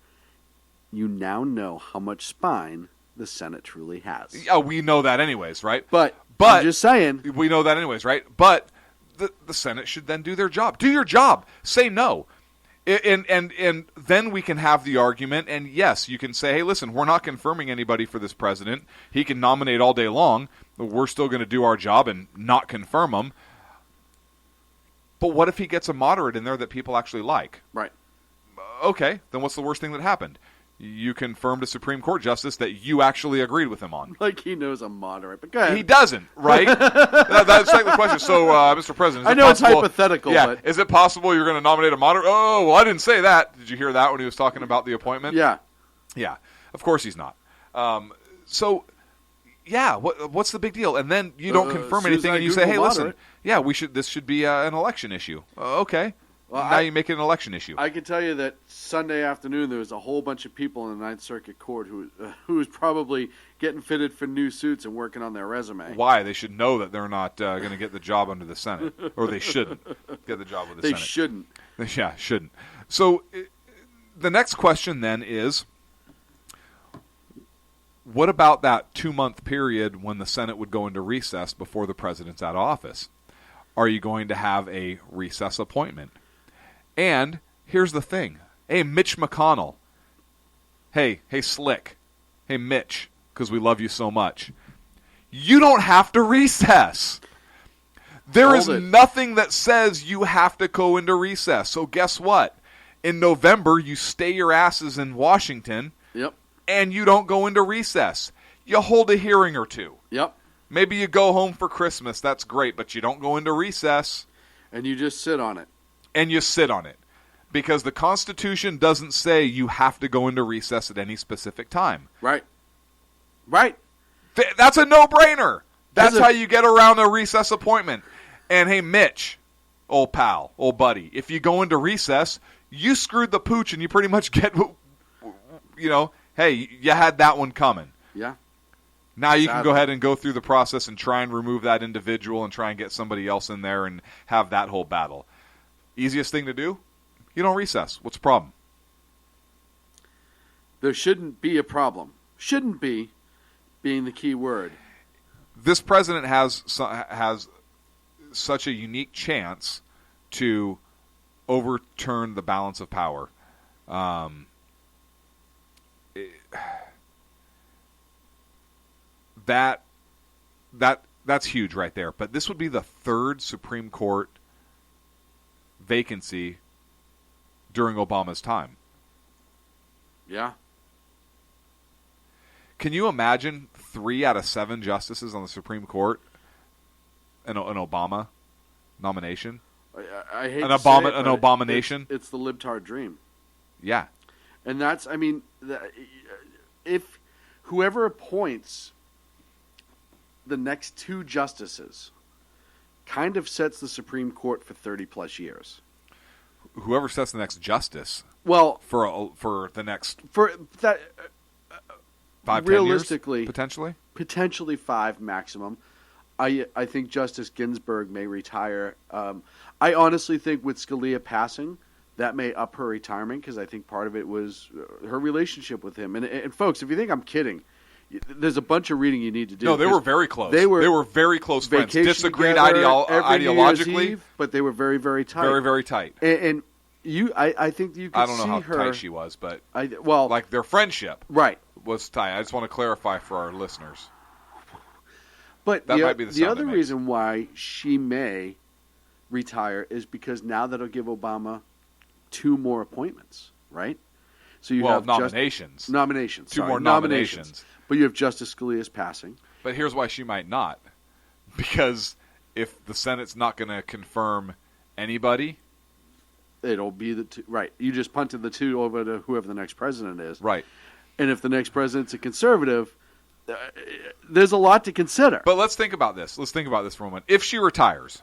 you now know how much spine the Senate truly has. Yeah, we know that anyways, right? But I'm just saying. We know that anyways, right? But the Senate should then do their job. Do your job. Say no. And then we can have the argument, and yes, you can say, hey, listen, we're not confirming anybody for this president. He can nominate all day long, but we're still going to do our job and not confirm him. But what if he gets a moderate in there that people actually like? Right. Okay, then what's the worst thing that happened? You confirmed a Supreme Court justice that you actually agreed with him on. Like he knows I'm moderate, but go ahead. He doesn't, right? That's like the question. So, Mr. President, I know it's hypothetical. Yeah, but is it possible you're going to nominate a moderate? Oh, well, I didn't say that. Did you hear that when he was talking about the appointment? Yeah. Yeah, of course he's not. So, yeah, what's the big deal? And then you don't confirm anything, and you say, hey, listen, yeah, this should be an election issue. Okay. Well, now you make it an election issue. I can tell you that Sunday afternoon there was a whole bunch of people in the Ninth Circuit Court who was probably getting fitted for new suits and working on their resume. Why? They should know that they're not going to get the job under the Senate, or they shouldn't get the job with the Senate. They shouldn't. Yeah, shouldn't. So the next question then is, what about that 2-month period when the Senate would go into recess before the president's out of office? Are you going to have a recess appointment? And here's the thing. Hey, Mitch McConnell. Hey, Slick. Hey, Mitch, because we love you so much. You don't have to recess. There is nothing that says you have to go into recess. So guess what? In November, you stay your asses in Washington. Yep. And you don't go into recess. You hold a hearing or two. Yep. Maybe you go home for Christmas. That's great, but you don't go into recess. And you just sit on it. And you sit on it. Because the Constitution doesn't say you have to go into recess at any specific time. Right. Right. That's a no-brainer. That's how you get around a recess appointment. And hey, Mitch, old pal, old buddy, if you go into recess, you screwed the pooch and you pretty much get, hey, you had that one coming. Yeah. Now you can go ahead and go through the process and try and remove that individual and try and get somebody else in there and have that whole battle. Easiest thing to do? You don't recess. What's the problem? There shouldn't be a problem. Shouldn't be being the key word. this president has such a unique chance to overturn the balance of power. That's huge right there. But this would be the third Supreme Court vacancy during Obama's time. Yeah. Can you imagine 3 out of 7 justices on the Supreme Court an Obama nomination? I hate an to Obama say it, an but abomination. It's the libtard dream. Yeah. And that's, I mean, if whoever appoints the next 2 justices kind of sets the Supreme Court for 30 plus years. Whoever sets the next justice. Well, for the next 5, realistically, 10 years, potentially 5 maximum. I think Justice Ginsburg may retire. I honestly think with Scalia passing, that may up her retirement because I think part of it was her relationship with him. And folks, if you think I'm kidding, there's a bunch of reading you need to do. No, they were very close. They were very close friends. Disagreed ideologically, but they were very, very tight. Very, very tight. And I think you could see her. I don't know how tight she was, but like their friendship, right, was tight. I just want to clarify for our listeners. But that might be the other reason why she may retire is because now that'll give Obama 2 more appointments, right? So you have nominations. Nominations. 2 more nominations. But you have Justice Scalia's passing. But here's why she might not. Because if the Senate's not going to confirm anybody, it'll be the 2. Right. You just punted the 2 over to whoever the next president is. Right. And if the next president's a conservative, there's a lot to consider. But let's think about this. Let's think about this for a moment. If she retires,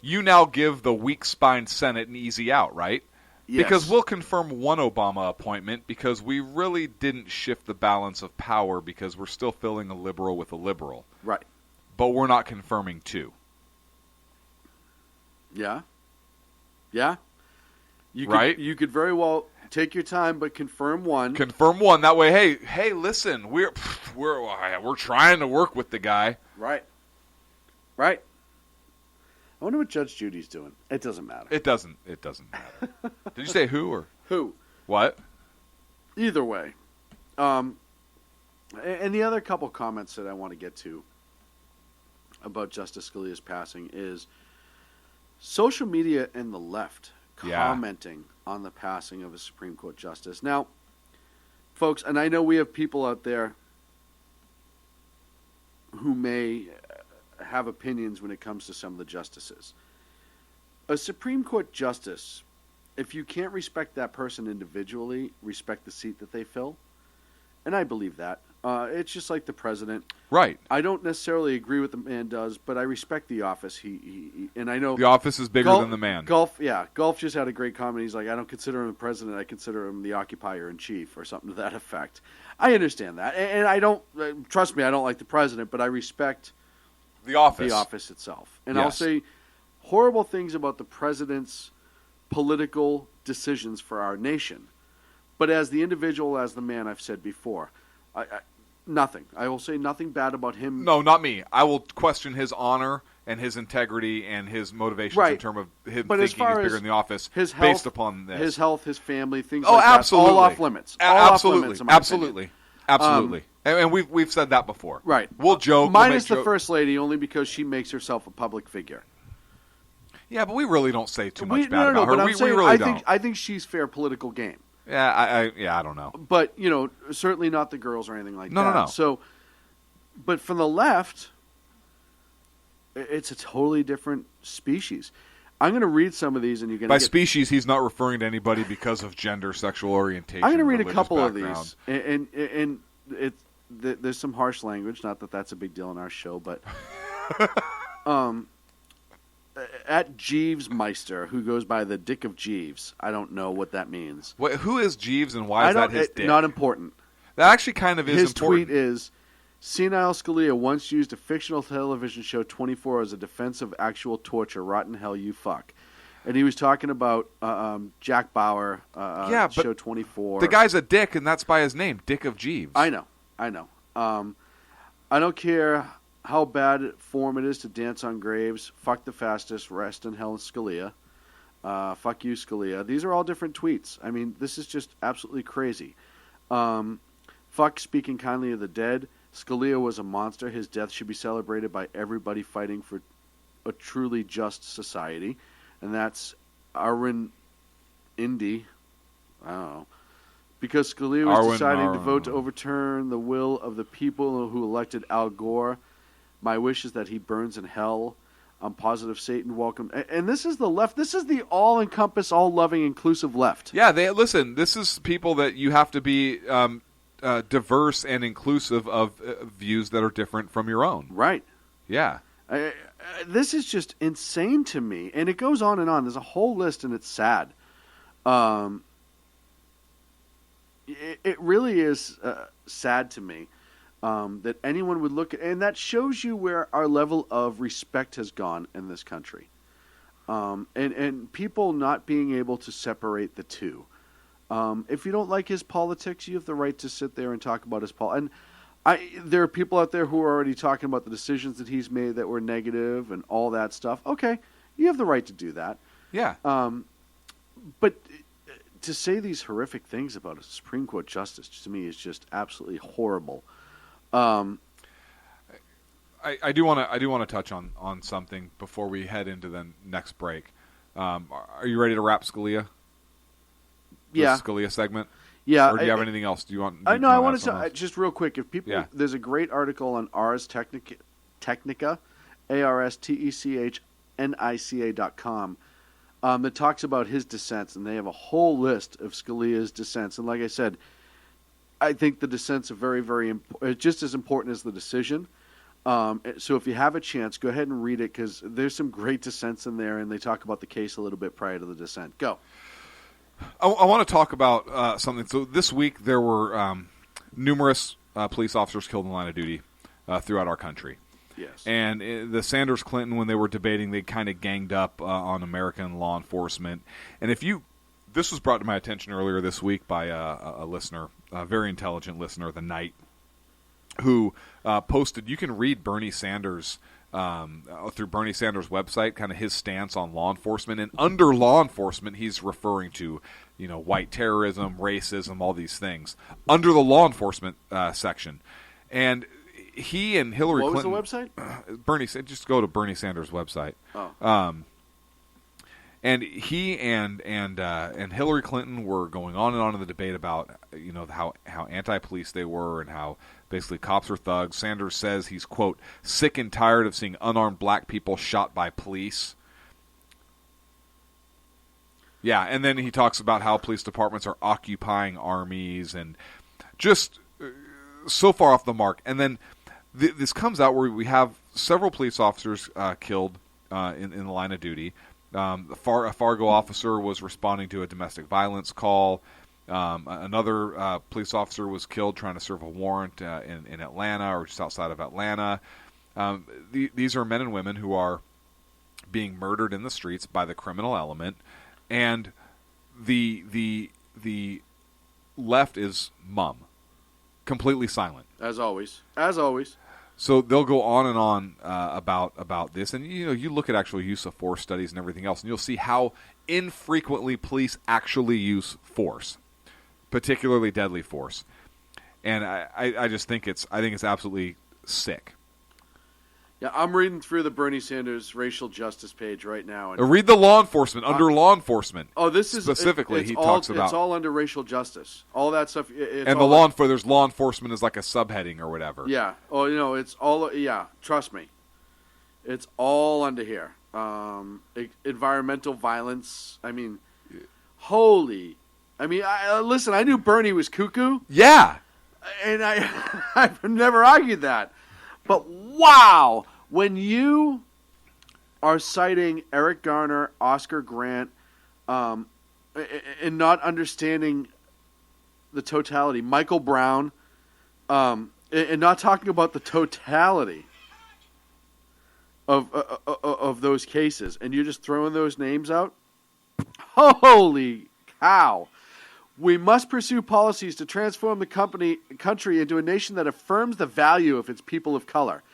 you now give the weak-spined Senate an easy out, right? Yes. Because we'll confirm 1 Obama appointment because we really didn't shift the balance of power because we're still filling a liberal with a liberal. Right. But we're not confirming 2. Yeah. Yeah. Right? You could very well take your time, but confirm 1. Confirm 1. That way, hey, listen, we're trying to work with the guy. Right. Right. I wonder what Judge Judy's doing. It doesn't matter. It doesn't matter. Did you say who or who? What? Either way. And the other couple comments that I want to get to about Justice Scalia's passing is social media and the left commenting on the passing of a Supreme Court justice. Now, folks, and I know we have people out there who may have opinions when it comes to some of the justices. A Supreme Court justice, if you can't respect that person individually, respect the seat that they fill. And I believe that. It's just like the president. Right. I don't necessarily agree with what the man does, but I respect the office. He and I know the office is bigger than the man. Golf just had a great comment. He's like, I don't consider him the president. I consider him the occupier in chief, or something to that effect. I understand that, and I don't trust me. I don't like the president, but I respect the office. The office itself, and yes. I'll say horrible things about the president's political decisions for our nation. But as the individual, as the man, I've said before, nothing. I will say nothing bad about him. No, not me. I will question his honor and his integrity and his motivations in terms of him thinking he's bigger in the office based upon this. His health, his family, things like absolutely. That. All off limits. Absolutely. And we've said that before. Right. We'll joke. Minus the First Lady, only because she makes herself a public figure. Yeah, but we really don't say too much bad about her. But we really don't. I think she's fair political game. Yeah, I don't know. But, certainly not the girls or anything like that. No. So, but from the left, it's a totally different species. I'm going to read some of these, and you're going to By species, he's not referring to anybody because of gender, sexual orientation. I'm going to read a couple background. of these, and there's some harsh language. Not that that's a big deal in our show, but at Jeeves Meister, who goes by the Dick of Jeeves. I don't know what that means. Wait, who is Jeeves, and why is that his dick? Not important. That actually kind of is important. His tweet is, Senile Scalia once used a fictional television show 24 as a defense of actual torture. Rotten hell, you fuck. And he was talking about Jack Bauer, show 24. The guy's a dick, and that's by his name, Dick of Jeeves. I know. I don't care how bad form it is to dance on graves. Fuck the fastest. Rest in hell, Scalia. Fuck you, Scalia. These are all different tweets. I mean, this is just absolutely crazy. Fuck speaking kindly of the dead. Scalia was a monster. His death should be celebrated by everybody fighting for a truly just society. And that's Arwen Indy. I don't know. Because Scalia was deciding to vote to overturn the will of the people who elected Al Gore. My wish is that he burns in hell. I'm positive Satan welcome. And this is the left. This is the all-encompass, all-loving, inclusive left. Yeah, listen, this is people that you have to be diverse and inclusive of views that are different from your own. Right. Yeah. This is just insane to me. And it goes on and on. There's a whole list, and it's sad. It really is sad to me that anyone would look at, and that shows you where our level of respect has gone in this country, and people not being able to separate the two. If you don't like his politics, you have the right to sit there and talk about his politics. And there are people out there who are already talking about the decisions that he's made that were negative and all that stuff. Okay, you have the right to do that. Yeah. But to say these horrific things about a Supreme Court justice, to me, is just absolutely horrible. I do want to touch on something before we head into the next break. Are you ready to wrap Scalia? Yeah. The Scalia segment. Yeah. Or do you have anything else? Do you want? I wanted to just real quick. If people, Yeah. There's a great article on Ars Technica, ARSTECHNICA.com. That talks about his dissents, and they have a whole list of Scalia's dissents. And like I said, I think the dissents are very, very just as important as the decision. So if you have a chance, go ahead and read it, because there's some great dissents in there, and they talk about the case a little bit prior to the dissent. Go. I want to talk about something. So this week there were numerous police officers killed in the line of duty throughout our country. Yes. And the Sanders-Clinton, when they were debating, they kind of ganged up on American law enforcement. And this was brought to my attention earlier this week by a listener, a very intelligent listener, The Knight, who posted, you can read Bernie Sanders through Bernie Sanders' website, kind of his stance on law enforcement. And under law enforcement, he's referring to, white terrorism, racism, all these things. Under the law enforcement section. And he and Hillary Clinton. What was the website? Just go to Bernie Sanders' website. Oh. And he and Hillary Clinton were going on and on in the debate about how anti-police they were and how basically cops are thugs. Sanders says he's, quote, sick and tired of seeing unarmed black people shot by police. Yeah, and then he talks about how police departments are occupying armies and just so far off the mark. And then this comes out where we have several police officers killed in the line of duty. A Fargo officer was responding to a domestic violence call. Another police officer was killed trying to serve a warrant in Atlanta or just outside of Atlanta. These are men and women who are being murdered in the streets by the criminal element, and the left is mum, completely silent. As always. So they'll go on and on about this, and you look at actual use of force studies and everything else, and you'll see how infrequently police actually use force, particularly deadly force. And I just think it's absolutely sick. Yeah, I'm reading through the Bernie Sanders racial justice page right now. And read the law enforcement under law enforcement. Oh, this is specifically he talks about. It's all under racial justice. All that stuff. And there's law enforcement is like a subheading or whatever. Yeah. Oh, it's all. Yeah. Trust me. It's all under here. Environmental violence. I mean, holy. I mean, listen. I knew Bernie was cuckoo. Yeah. And I've never argued that. But wow, when you are citing Eric Garner, Oscar Grant, and not understanding the totality, Michael Brown, and not talking about the totality of those cases, and you're just throwing those names out, holy cow. We must pursue policies to transform the country into a nation that affirms the value of its people of color.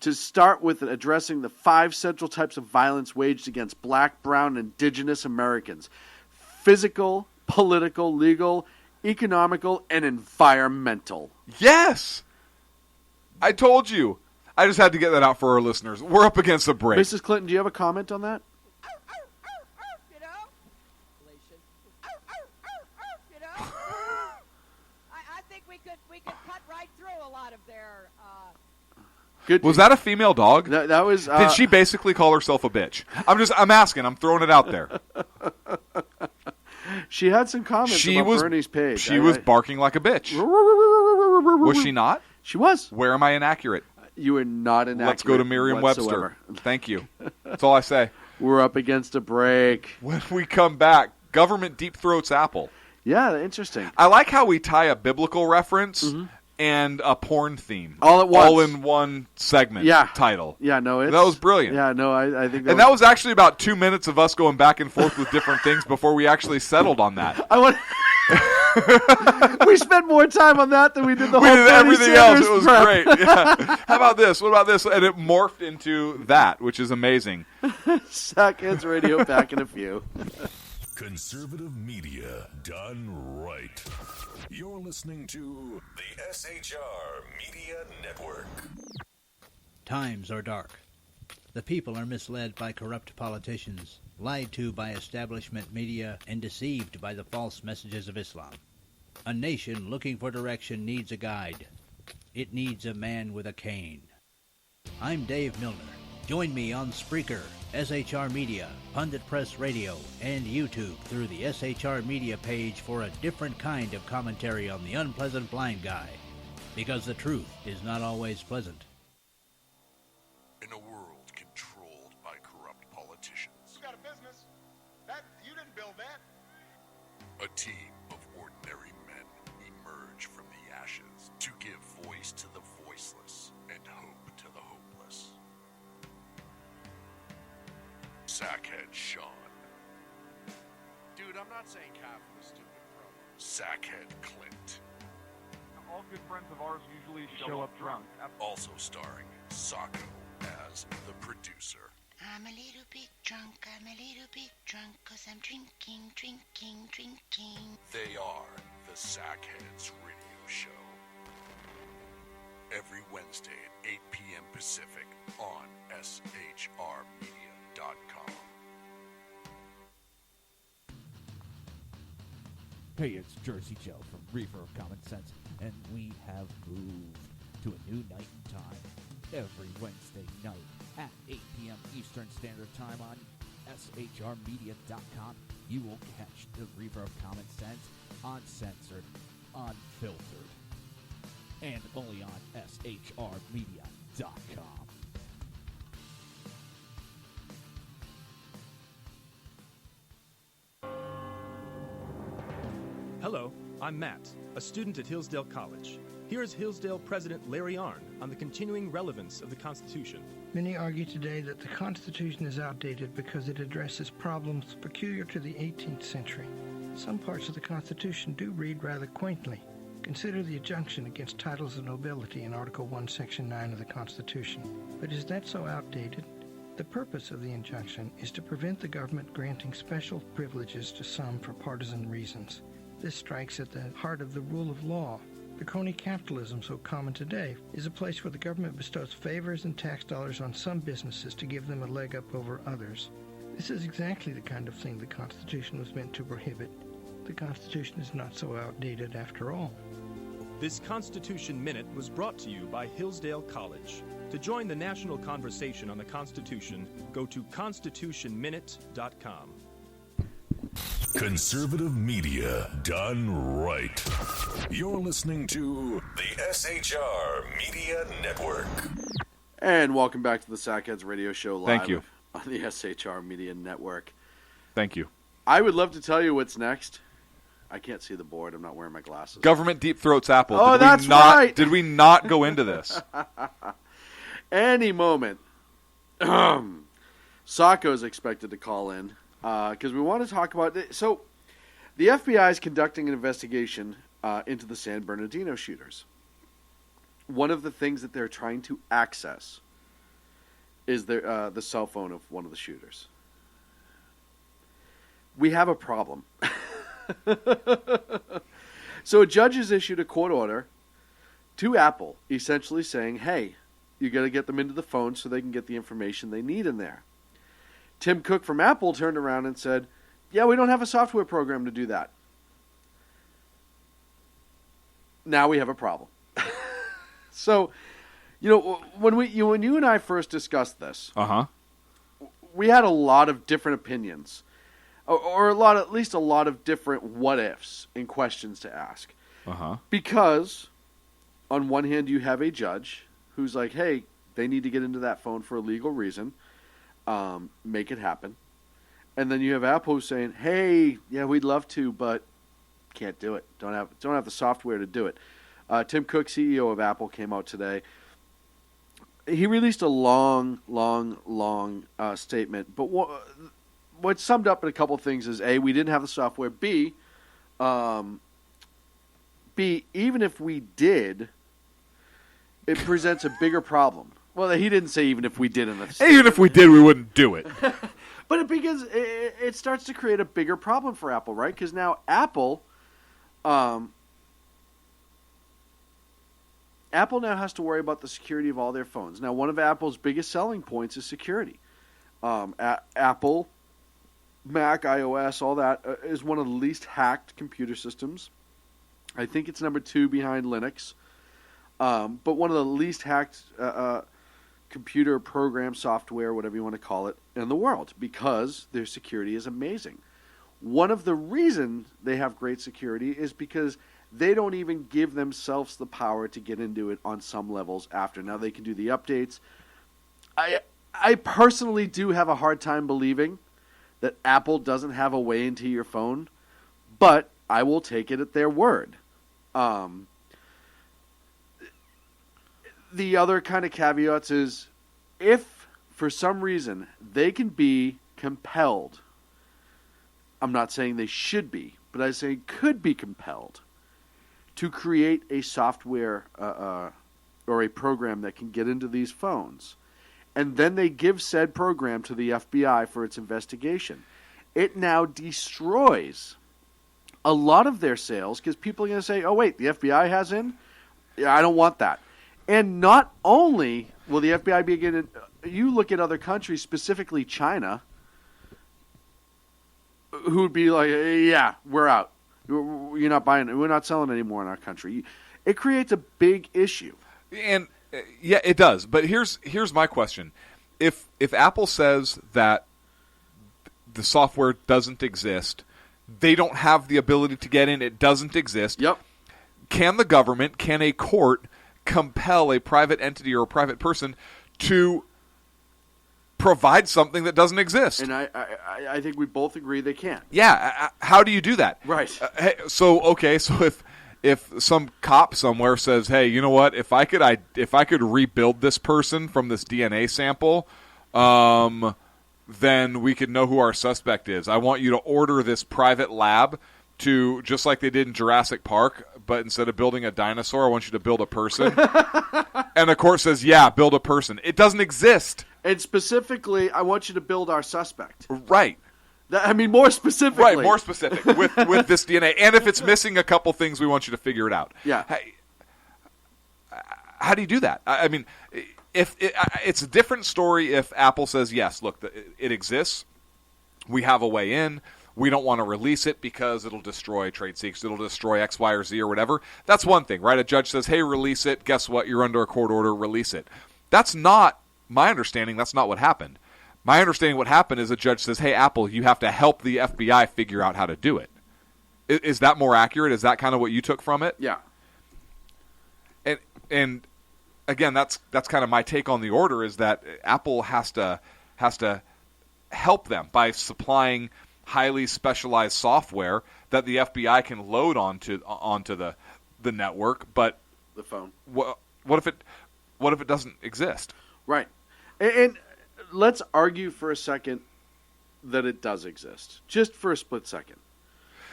to start with addressing the 5 central types of violence waged against black, brown, and indigenous Americans: physical, political, legal, economical, and environmental. Yes! I told you. I just had to get that out for our listeners. We're up against a break. Mrs. Clinton, do you have a comment on that? I think we could cut right through a lot of their. Good. Was that a female dog? That was. Did she basically call herself a bitch? I'm asking. I'm throwing it out there. She had some comments about Bernie's page. She was barking like a bitch. Was she not? She was. Where am I inaccurate? You are not inaccurate. Let's go to Merriam-Webster. Thank you. That's all I say. We're up against a break. When we come back, government deep throats Apple. Yeah, interesting. I like how we tie a biblical reference and a porn theme all at once, all in one segment. Title. Yeah, no, that was brilliant. Yeah, no, I think. That was actually about 2 minutes of us going back and forth with different things before we actually settled on that. We spent more time on that than we did the whole. Everything else. It was prep. great. Yeah. How about this? What about this? And it morphed into that, which is amazing. Sackheads Radio back in a few. Conservative media done right. You're listening to the SHR Media Network. Times are dark. The people are misled by corrupt politicians, lied to by establishment media, and deceived by the false messages of Islam. A nation looking for direction needs a guide. It needs a man with a cane. I'm Dave Milner. Join me on Spreaker, SHR Media, Pundit Press Radio, and YouTube through the SHR Media page for a different kind of commentary on the unpleasant blind guy. Because the truth is not always pleasant. In a world controlled by corrupt politicians, You got a business. You didn't build that. a team of ordinary men emerge from the ashes to give voice to the voiceless and hope to the hopeless. Sackhead Sean. Dude, I'm not saying half of the stupid pro. Sackhead Clint. All good friends of ours usually show up drunk. Also starring Sacco as the producer. I'm a little bit drunk, I'm a little bit drunk, 'cause I'm drinking. They are the Sackheads Radio Show. Every Wednesday at 8 p.m. Pacific on SHRmedia.com. Hey, it's Jersey Joe from Reefer of Common Sense, and we have moved to a new night and time. Every Wednesday night at 8 p.m. Eastern Standard Time on SHRmedia.com, you will catch the Reefer of Common Sense uncensored, unfiltered, and only on SHRmedia.com. Hello, I'm Matt, a student at Hillsdale College. Here is Hillsdale President Larry Arnn on the continuing relevance of the Constitution. Many argue today that the Constitution is outdated because it addresses problems peculiar to the 18th century. Some parts of the Constitution do read rather quaintly. Consider the injunction against titles of nobility in Article 1, Section 9 of the Constitution. But is that so outdated? The purpose of the injunction is to prevent the government granting special privileges to some for partisan reasons. This strikes at the heart of the rule of law. The crony capitalism so common today is a place where the government bestows favors and tax dollars on some businesses to give them a leg up over others. This is exactly the kind of thing the Constitution was meant to prohibit. The Constitution is not so outdated after all. This Constitution Minute was brought to you by Hillsdale College. To join the national conversation on the Constitution, go to constitutionminute.com. Conservative media done right. You're listening to the SHR Media Network. And welcome back to the Sackheads Radio Show live. Thank you. On the SHR Media Network. Thank you. I would love to tell you what's next. I can't see the board. I'm not wearing my glasses. Government deep throats Apple. Oh, that's right. Did we not go into this? Any moment. Sacco is expected to call in because we want to talk about it. So the FBI is conducting an investigation into the San Bernardino shooters. One of the things that they're trying to access is the cell phone of one of the shooters. We have a problem. So a judge has issued a court order to Apple, essentially saying, hey, you got to get them into the phone so they can get the information they need in there. Tim Cook from Apple turned around and said, yeah, we don't have a software program to do that. Now we have a problem. So, when you and I first discussed this, we had a lot of different opinions, or at least a lot of different what ifs and questions to ask. Because on one hand, you have a judge who's like, hey, they need to get into that phone for a legal reason. Make it happen. And then you have Apple saying, hey, yeah, we'd love to, but can't do it. Don't have the software to do it. Tim Cook, CEO of Apple, came out today. He released a long statement. But what summed up in a couple of things is, A, we didn't have the software. B, even if we did, it presents a bigger problem. Well, he didn't say even if we did in the statement. Even if we did, we wouldn't do it. But it starts to create a bigger problem for Apple, right? Because now Apple now has to worry about the security of all their phones. Now, one of Apple's biggest selling points is security. Apple, Mac, iOS, all that is one of the least hacked computer systems. I think it's number 2 behind Linux. But one of the least hacked computer program software, whatever you want to call it, in the world, because their security is amazing. One of the reasons they have great security is because they don't even give themselves the power to get into it on some levels after. Now they can do the updates. I personally do have a hard time believing that Apple doesn't have a way into your phone, but I will take it at their word. The other kind of caveats is if for some reason they can be compelled, I'm not saying they should be, but I say could be compelled to create a software or a program that can get into these phones, and then they give said program to the FBI for its investigation, it now destroys a lot of their sales because people are going to say, oh, wait, the FBI has in? Yeah, I don't want that. And not only will the FBI be getting, you look at other countries, specifically China, who would be like, yeah, we're out. You're not buying it. We're not selling anymore in our country. It creates a big issue. And yeah, it does. But here's my question: if Apple says that the software doesn't exist, they don't have the ability to get in, it doesn't exist. Yep. Can the government, can a court compel a private entity or a private person to provide something that doesn't exist? And I think we both agree they can. Yeah. How do you do that? Right. So if some cop somewhere says, hey, you know what? If I could rebuild this person from this DNA sample, then we could know who our suspect is. I want you to order this private lab to, just like they did in Jurassic Park, but instead of building a dinosaur, I want you to build a person. And the court says, yeah, build a person. It doesn't exist. And specifically, I want you to build our suspect. Right. More specifically. Right, more specific with this DNA. And if it's missing a couple things, we want you to figure it out. Yeah. How do you do that? I mean, it's a different story if Apple says, yes, look, it exists. We have a way in. We don't want to release it because it'll destroy trade secrets. It'll destroy X, Y, or Z or whatever. That's one thing, right? A judge says, hey, release it. Guess what? You're under a court order. Release it. That's not my understanding. That's not what happened. My understanding what happened is a judge says, hey, Apple, you have to help the FBI figure out how to do it. Is that more accurate? Is that kind of what you took from it? Yeah. And again, that's kind of my take on the order, is that Apple has to help them by supplying highly specialized software that the FBI can load onto the network. But the phone. What if it doesn't exist? Right. And let's argue for a second that it does exist, just for a split second.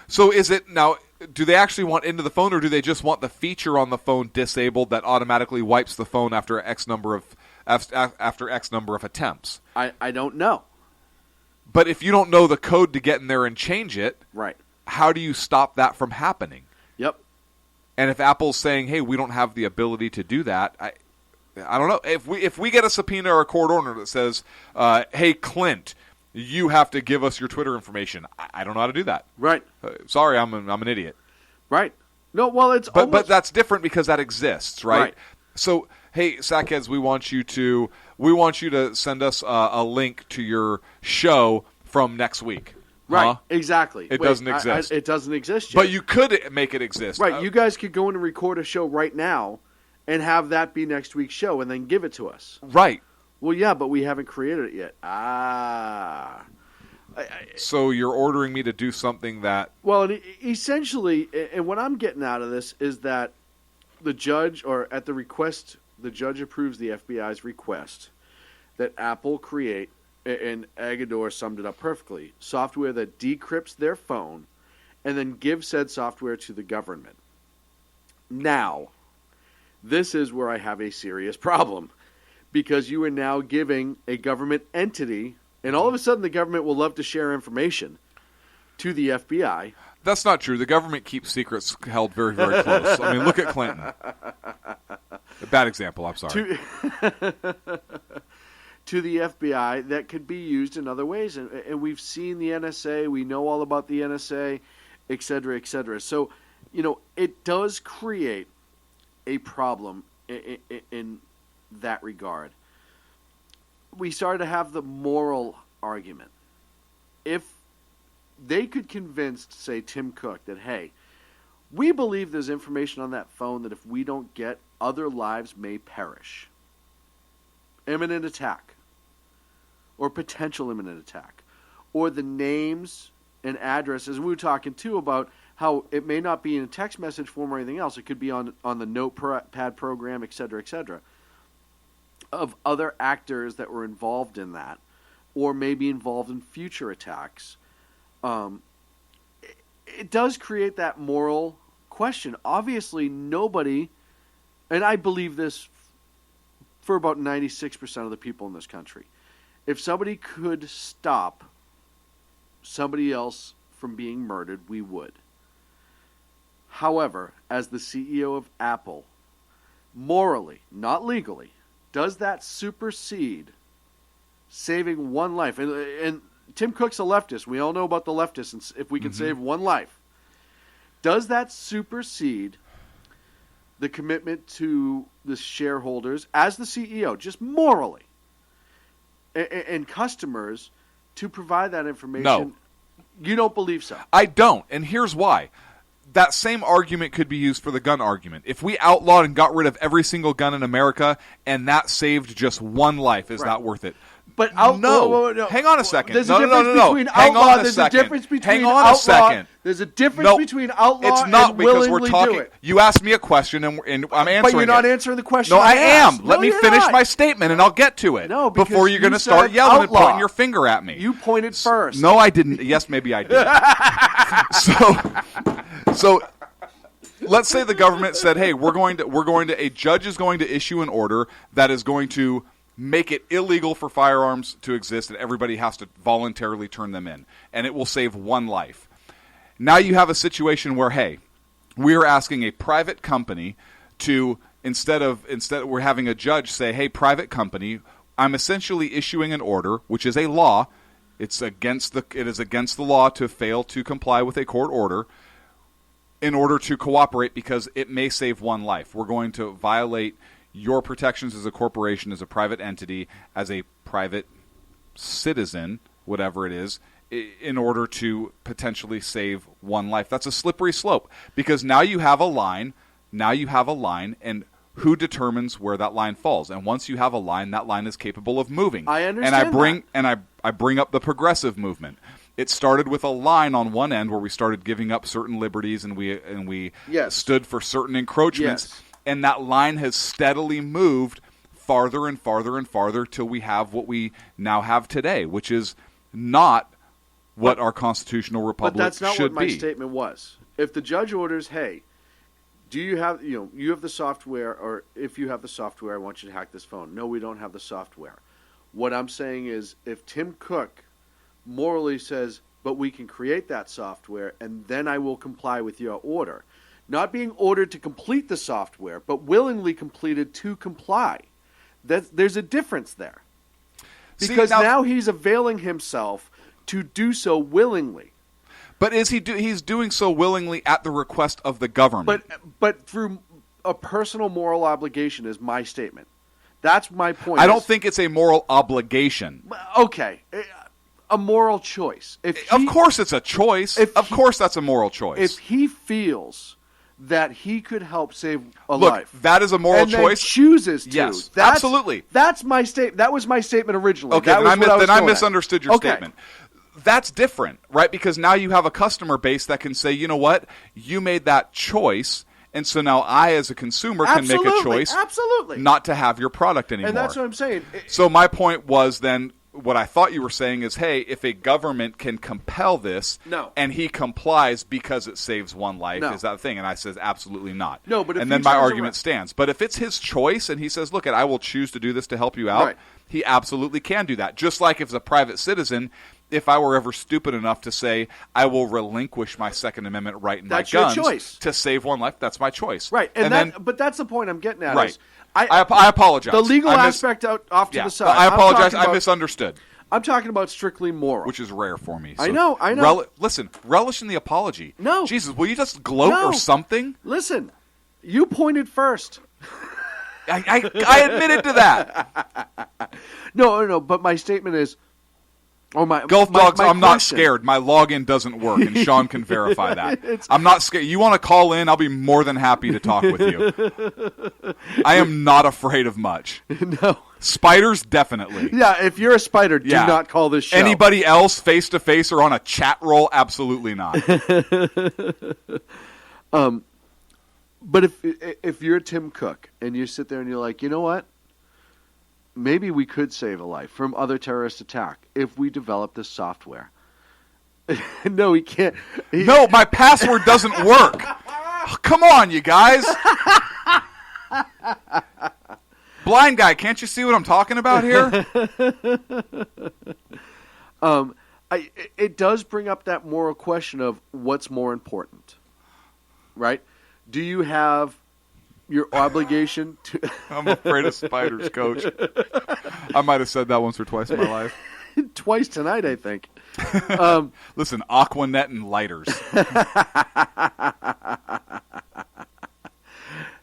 So is it now? Do they actually want into the phone, or do they just want the feature on the phone disabled that automatically wipes the phone after X number after X number of attempts. I don't know. But if you don't know the code to get in there and change it, right? How do you stop that from happening? Yep. And if Apple's saying, "Hey, we don't have the ability to do that," I don't know. If we get a subpoena or a court order that says, "Hey, Clint, you have to give us your Twitter information," I don't know how to do that. Right. Sorry, I'm an idiot. Right. No, well, it's but that's different because that exists, right? Right. So, hey, Sackheads, we want you to send us a link to your show from next week. Right, Huh? exactly. It doesn't exist. It doesn't exist yet. But you could make it exist. Right, you guys could go in and record a show right now and have that be next week's show and then give it to us. Right. Well, yeah, but we haven't created it yet. So you're ordering me to do something that... Well, essentially, and what I'm getting out of this is that the judge, or at the request, the judge approves the FBI's request that Apple create, and Agador summed it up perfectly, software that decrypts their phone and then gives said software to the government. Now, this is where I have a serious problem, because you are now giving a government entity, and all of a sudden the government will love to share information to the FBI. That's not true. The government keeps secrets held very, very close. I mean, look at Clinton. A bad example, I'm sorry. To the FBI that could be used in other ways. And we've seen the NSA. We know all about the NSA, et cetera, et cetera. So, it does create a problem in that regard. We started to have the moral argument. If they could convince, say, Tim Cook that, hey, we believe there's information on that phone that if we don't get, other lives may perish. Imminent attack, or potential imminent attack, or the names and addresses. We were talking, too, about how it may not be in a text message form or anything else. It could be on the notepad program, et cetera, of other actors that were involved in that, or maybe involved in future attacks. It does create that moral question. Obviously, nobody, and I believe this for about 96% of the people in this country, if somebody could stop somebody else from being murdered, we would. However, as the CEO of Apple, morally, not legally, does that supersede saving one life? And Tim Cook's a leftist. We all know about the leftists, and if we can save one life. Does that supersede the commitment to the shareholders as the CEO, just morally, and customers to provide that information? No. You don't believe so? I don't, and here's why. That same argument could be used for the gun argument. If we outlawed and got rid of every single gun in America and that saved just one life, is that worth it? But no. Hang on a second. There's no, a difference between Hang outlaw. on a There's second. a difference between Hang on outlaw. a second. There's a difference between outlaw it's not and because willingly we're talking. do it. You asked me a question and I'm answering. But you're not it. answering the question. No, I am. asked. Let No, me you're finish not. my statement and I'll get to it. No, because before you're going to you start said yelling outlaw. and pointing your finger at me. You pointed first. No, I didn't. Yes, maybe I did. So. Let's say the government said, "Hey, a judge is going to issue an order that is going to make it illegal for firearms to exist, and everybody has to voluntarily turn them in, and it will save one life." Now you have a situation where, hey, we are asking a private company to instead we're having a judge say, "Hey, private company, I'm essentially issuing an order, which is a law. It is against the law to fail to comply with a court order." In order to cooperate, because it may save one life. We're going to violate your protections as a corporation, as a private entity, as a private citizen, whatever it is, in order to potentially save one life. That's a slippery slope, because now you have a line, and who determines where that line falls? And once you have a line, that line is capable of moving. I understand I bring up the progressive movement. It started with a line on one end where we started giving up certain liberties and we stood for certain encroachments. Yes. And that line has steadily moved farther and farther and farther till we have what we now have today, which is not what our constitutional republic should be. But that's not what my statement was. If the judge orders, hey, Do you have, you have the software, or if you have the software, I want you to hack this phone. No, we don't have the software. What I'm saying is, if Tim Cook morally says, but we can create that software, and then I will comply with your order. Not being ordered to complete the software, but willingly completed to comply. There's a difference there. Because now he's availing himself to do so willingly. But he's doing so willingly at the request of the government. But through a personal moral obligation is my statement. That's my point. I don't think it's a moral obligation. Okay. A moral choice. Of course it's a choice. Of course that's a moral choice. If he feels that he could help save a Look, life. that is a moral and choice. Then chooses to. Yes, absolutely. That's my statement. That was my statement originally. Okay, then I misunderstood your statement. That's different, right? Because now you have a customer base that can say, you know what? You made that choice, and so now I, as a consumer, can make a choice not to have your product anymore. And that's what I'm saying. So my point was then, what I thought you were saying is, hey, if a government can compel this, and he complies because it saves one life, is that a thing? And I said, absolutely not. No, but if and then my argument stands. But if it's his choice and he says, look, I will choose to do this to help you out, he absolutely can do that. Just like if it's a private citizen, if I were ever stupid enough to say, I will relinquish my Second Amendment right in my guns to save one life, that's my choice. Right, but that's the point I'm getting at. Right. Is I apologize. The legal aspect off to the side. I apologize. I misunderstood. I'm talking about strictly moral. Which is rare for me. So I know. Listen, relish in the apology. No. Jesus, will you just gloat or something? Listen, you pointed first. I admitted to that. No, but my statement is... Golf Dogs, I'm not scared. My login doesn't work, and Sean can verify that. I'm not scared. You want to call in, I'll be more than happy to talk with you. I am not afraid of much. No. Spiders, definitely. Yeah, if you're a spider, do not call this show. Anybody else, face-to-face or on a chat roll, absolutely not. But if you're Tim Cook, and you sit there and you're like, you know what? Maybe we could save a life from other terrorist attack if we develop this software. No, he can't. No, my password doesn't work. Come on, you guys. Blind guy, can't you see what I'm talking about here? It does bring up that moral question of what's more important, right? Do you have your obligation to... I'm afraid of spiders, Coach. I might have said that once or twice in my life. Twice tonight, I think. Listen, Aquanet and lighters.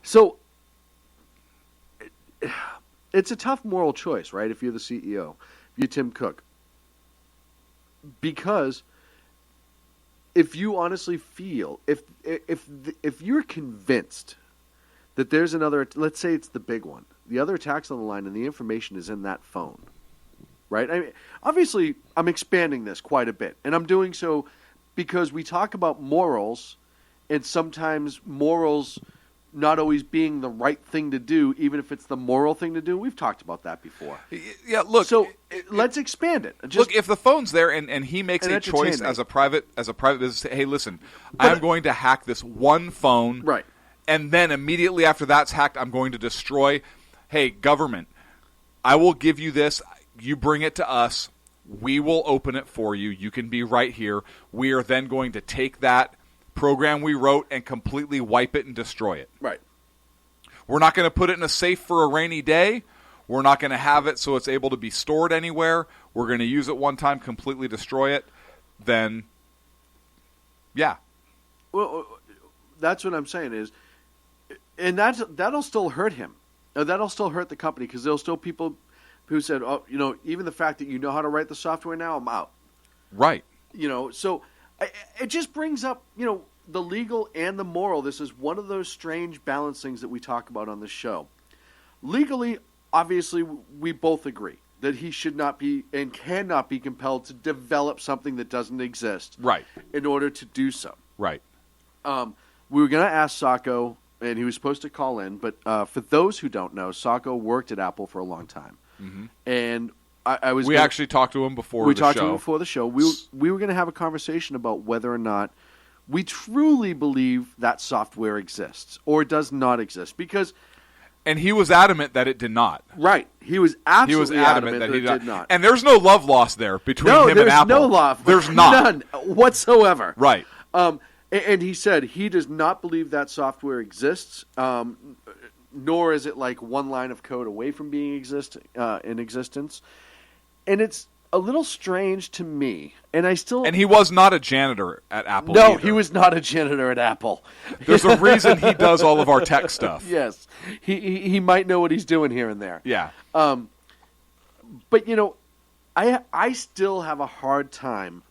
So, it's a tough moral choice, right, if you're the CEO, if you're Tim Cook. Because if you honestly feel, if you're convinced that there's another, let's say it's the big one, the other attack's on the line and the information is in that phone, right? I mean, obviously, I'm expanding this quite a bit, and I'm doing so because we talk about morals, and sometimes morals not always being the right thing to do, even if it's the moral thing to do. We've talked about that before. Yeah, look. So let's expand it. Look, if the phone's there and he makes a choice as a private business, hey, listen, I'm going to hack this one phone, right? And then immediately after that's hacked, I'm going to destroy. Hey, government, I will give you this. You bring it to us. We will open it for you. You can be right here. We are then going to take that program we wrote and completely wipe it and destroy it. Right. We're not going to put it in a safe for a rainy day. We're not going to have it so it's able to be stored anywhere. We're going to use it one time, completely destroy it. Then, yeah. Well, that's what I'm saying is, and that'll still hurt him. That'll still hurt the company because there'll still people who said, oh, even the fact that you know how to write the software now, I'm out. Right. So it just brings up, the legal and the moral. This is one of those strange balancings that we talk about on this show. Legally, obviously, we both agree that he should not be and cannot be compelled to develop something that doesn't exist. Right. In order to do so. Right. We were going to ask Sacco, and he was supposed to call in, but for those who don't know, Sacco worked at Apple for a long time. Mm-hmm. And we actually talked to him before the show. We talked to him before the show. We were going to have a conversation about whether or not we truly believe that software exists or does not exist. Because, and he was adamant that it did not. Right, he was absolutely adamant that he it did not. And there's no love lost there between him and there's Apple. no love. There's not. None whatsoever. Right. And he said he does not believe that software exists, nor is it like one line of code away from being in existence. And it's a little strange to me. And he was not a janitor at Apple. No, he was not a janitor at Apple. There's a reason he does all of our tech stuff. Yes. He might know what he's doing here and there. Yeah. But, you know, I still have a hard time.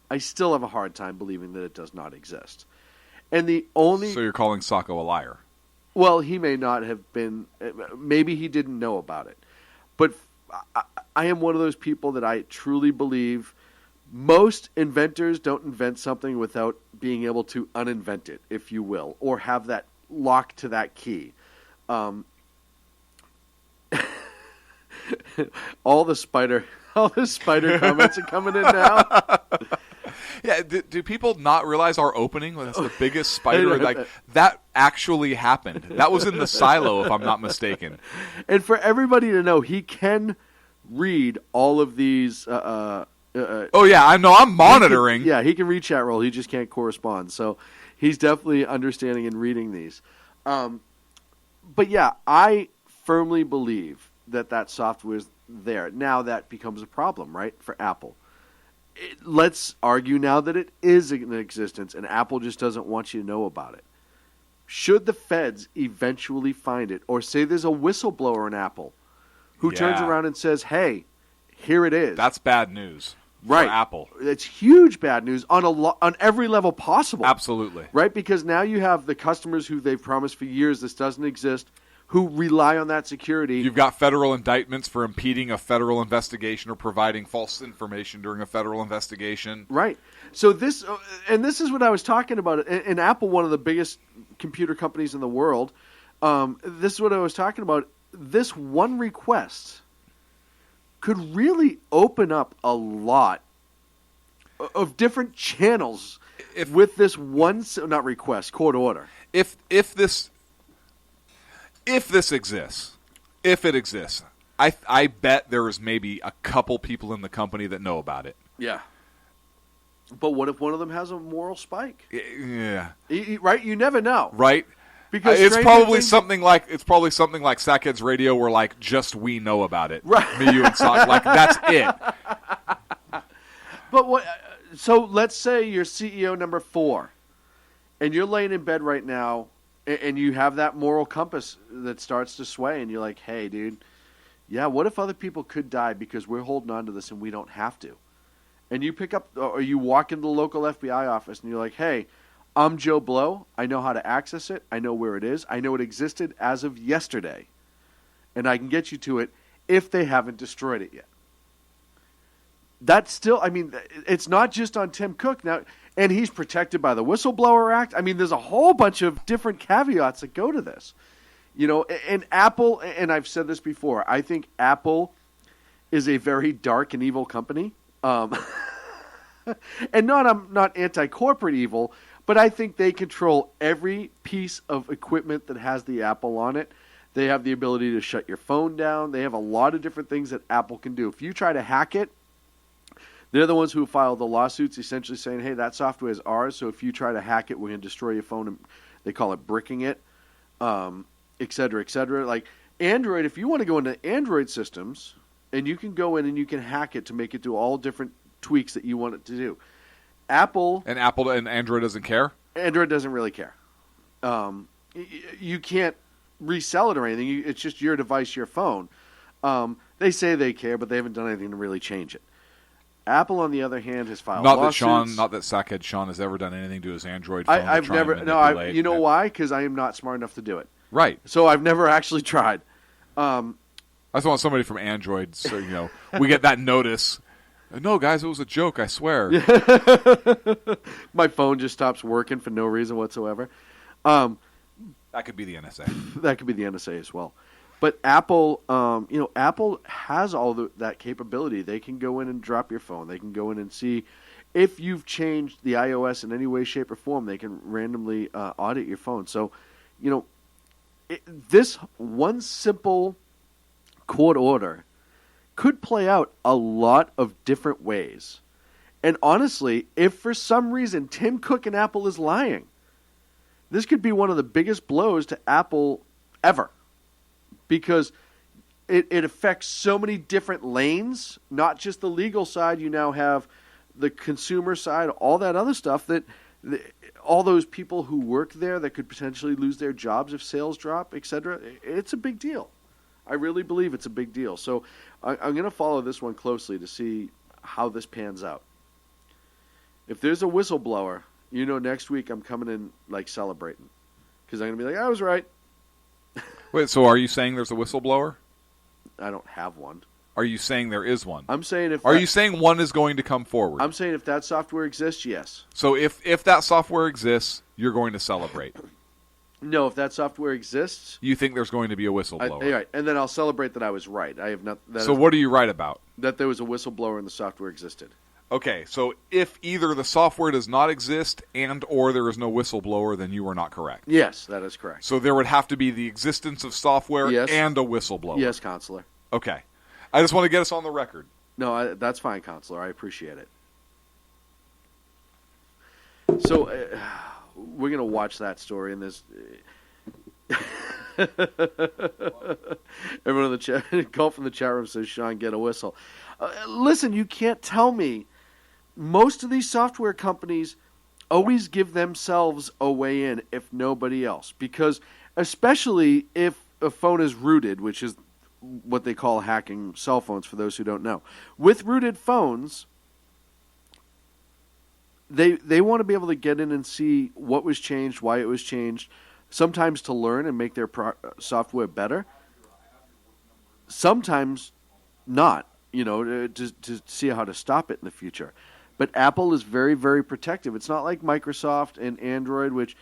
Believing that it does not exist. And the only... So you're calling Sacco a liar? Well, he may not have been... Maybe he didn't know about it. But I am one of those people that I truly believe most inventors don't invent something without being able to uninvent it, if you will, or have that lock to that key. All the spider comments are coming in now. Yeah, do people not realize our opening? That's the biggest spider. Like that actually happened. That was in the silo, if I'm not mistaken. And for everybody to know, he can read all of these. Oh yeah, I know. I'm monitoring. He can read chat roll. He just can't correspond. So he's definitely understanding and reading these. But yeah, I firmly believe that software is there. Now that becomes a problem, right, for Apple. Let's argue now that it is in existence and Apple just doesn't want you to know about it. Should the feds eventually find it, or say there's a whistleblower in Apple who turns around and says, hey, here it is. That's bad news for Apple. It's huge bad news on every level possible. Absolutely. Right? Because now you have the customers who they've promised for years this doesn't exist, who rely on that security. You've got federal indictments for impeding a federal investigation or providing false information during a federal investigation. Right. So this is what I was talking about. In Apple, one of the biggest computer companies in the world, this is what I was talking about. This one request could really open up a lot of different channels with this one, not request, court order. If this exists, I bet there is maybe a couple people in the company that know about it. Yeah. But what if one of them has a moral spike? Yeah. Right? You never know. Right? Because it's probably something like Sackheads Radio, where like just we know about it. Right. Me, you, and Sack. Like that's it. But what? So let's say you're CEO number 4, and you're laying in bed right now, and you have that moral compass that starts to sway, and you're like, hey, dude, yeah, what if other people could die because we're holding on to this and we don't have to? And you pick up, or you walk into the local FBI office, and you're like, hey, I'm Joe Blow. I know how to access it. I know where it is. I know it existed as of yesterday. And I can get you to it if they haven't destroyed it yet. That's still, I mean, it's not just on Tim Cook now, and he's protected by the Whistleblower Act. I mean, there's a whole bunch of different caveats that go to this. You know, and Apple, and I've said this before, I think Apple is a very dark and evil company. And I'm not anti-corporate evil, but I think they control every piece of equipment that has the Apple on it. They have the ability to shut your phone down. They have a lot of different things that Apple can do. If you try to hack it, they're the ones who file the lawsuits essentially saying, hey, that software is ours, so if you try to hack it, we're going to destroy your phone. And they call it bricking it, et cetera, et cetera. Like Android, if you want to go into Android systems, and you can go in and you can hack it to make it do all different tweaks that you want it to do. Apple and Android doesn't care? Android doesn't really care. You can't resell it or anything. It's just your device, your phone. They say they care, but they haven't done anything to really change it. Apple, on the other hand, has filed lawsuits. Not that Sackhead Sean has ever done anything to his Android phone. I've never. No, you know why? Because I am not smart enough to do it. Right. So I've never actually tried. I just want somebody from Android, so you know, we get that notice. No, guys, it was a joke. I swear. My phone just stops working for no reason whatsoever. That could be the NSA. That could be the NSA as well. But Apple, Apple has all that capability. They can go in and drop your phone. They can go in and see if you've changed the iOS in any way, shape, or form, they can randomly audit your phone. So, this one simple court order could play out a lot of different ways. And honestly, if for some reason Tim Cook and Apple is lying, this could be one of the biggest blows to Apple ever. Because it affects so many different lanes, not just the legal side. You now have the consumer side, all that other stuff that all those people who work there that could potentially lose their jobs if sales drop, etc. It's a big deal. I really believe it's a big deal. So I'm going to follow this one closely to see how this pans out. If there's a whistleblower, next week I'm coming in like celebrating. Because I'm going to be like, I was right. Wait, so are you saying there's a whistleblower? I don't have one. Are you saying there is one? I'm saying Are you saying one is going to come forward? I'm saying if that software exists, yes. So if that software exists, you're going to celebrate. No, if that software exists, you think there's going to be a whistleblower. Right, and then I'll celebrate that I was right. I have not. So what are you right about? That there was a whistleblower and the software existed. Okay, so if either the software does not exist and or there is no whistleblower, then you are not correct. Yes, that is correct. So there would have to be the existence of software and a whistleblower. Yes, Counselor. Okay. I just want to get us on the record. No, that's fine, Counselor. I appreciate it. So we're going to watch that story, and this... Everyone in the chat, Golf in the chat room says, Sean, get a whistle. Listen, you can't tell me. Most of these software companies always give themselves a way in, if nobody else. Because especially if a phone is rooted, which is what they call hacking cell phones, for those who don't know. With rooted phones, they want to be able to get in and see what was changed, why it was changed, sometimes to learn and make their software better, sometimes not, to see how to stop it in the future. But Apple is very, very protective. It's not like Microsoft and Android, which,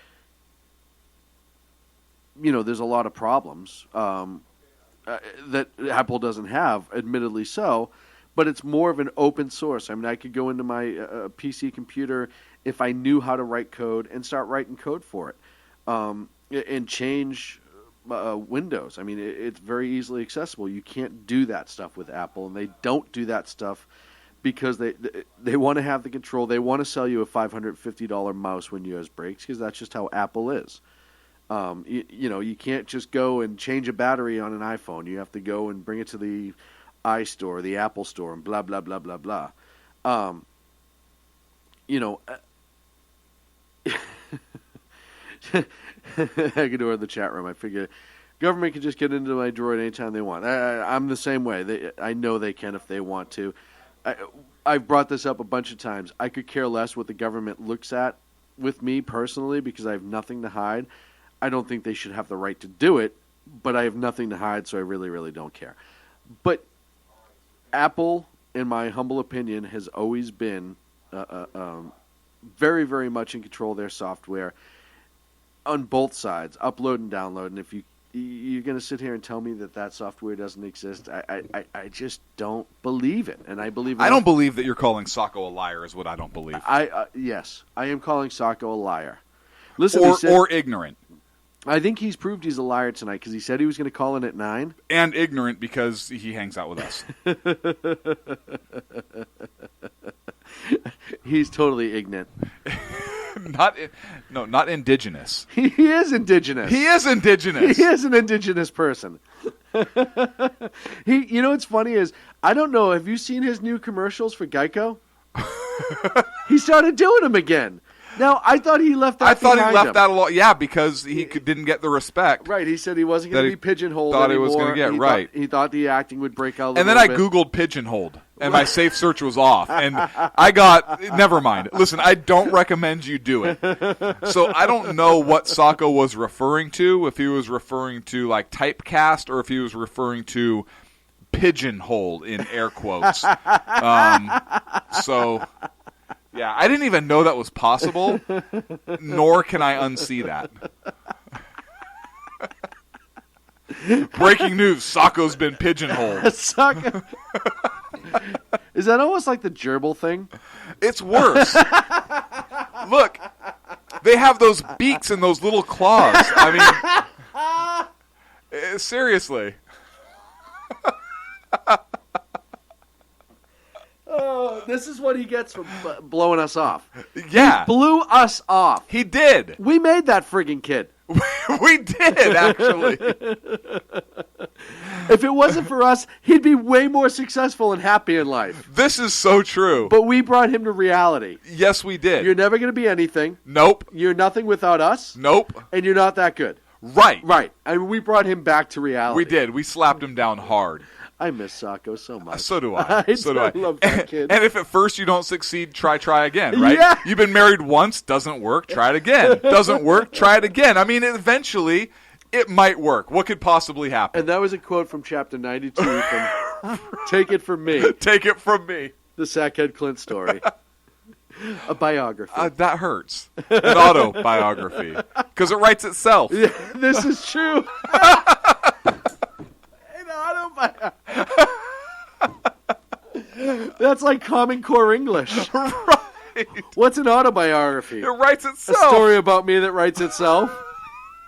there's a lot of problems that Apple doesn't have, admittedly so, but it's more of an open source. I mean, I could go into my PC computer if I knew how to write code and start writing code for it. And change Windows. I mean, it's very easily accessible. You can't do that stuff with Apple, and they don't do that stuff because they want to have the control. They want to sell you a $550 mouse when yours breaks because that's just how Apple is. You can't just go and change a battery on an iPhone. You have to go and bring it to the iStore, the Apple Store, and blah, blah, blah, blah, blah. I could do it in the chat room. I figure government can just get into my Droid anytime they want. I'm the same way. I know they can if they want to. I've brought this up a bunch of times. I could care less what the government looks at with me personally because I have nothing to hide. I don't think they should have the right to do it, but I have nothing to hide, so I really, really don't care. But Apple, in my humble opinion, has always been very, very much in control of their software on both sides, upload and download. And if you're going to sit here and tell me that software doesn't exist, I just don't believe it. And I believe I don't believe that you're calling Sacco a liar is what I don't believe. Yes, I am calling Sacco a liar. Listen, or ignorant. I think he's proved he's a liar tonight because he said he was going to call in at 9. And ignorant because he hangs out with us. He's totally ignorant. Not indigenous. He is indigenous. He is indigenous. He is an indigenous person. What's funny is, I don't know, have you seen his new commercials for Geico? He started doing them again. Now, I thought he left that that a lot. Yeah, because he didn't get the respect. Right, he said he wasn't going to be pigeonholed anymore. Thought he was going to get, right. He thought the acting would break out a And then I Googled pigeonholed, and my safe search was off. And I got, never mind. Listen, I don't recommend you do it. So I don't know what Sacco was referring to, if he was referring to like typecast or if he was referring to pigeonhole in air quotes. Yeah, I didn't even know that was possible, nor can I unsee that. Breaking news, Sacco's been pigeonholed. Sacco. Is that almost like the gerbil thing? It's worse. Look, they have those beaks and those little claws. I mean, seriously. Oh, this is what he gets for blowing us off. Yeah. He blew us off. He did. We made that friggin' kid. We did, actually. If it wasn't for us, he'd be way more successful and happy in life. This is so true. But we brought him to reality. Yes, we did. You're never going to be anything. Nope. You're nothing without us. Nope. And you're not that good. Right. Right. I mean, we brought him back to reality. We did. We slapped him down hard. I miss Sacco so much. So do I. I love that kid. And if at first you don't succeed, try again, right? Yeah. You've been married once, doesn't work, try it again. Doesn't work, try it again. I mean, eventually, it might work. What could possibly happen? And that was a quote from chapter 92 from Take It From Me. Take It From Me. The Sackhead Clint story. A biography. That hurts. An autobiography. Because it writes itself. Yeah, this is true. That's like Common Core English. Right. What's an autobiography? It writes A itself. story about me that writes itself?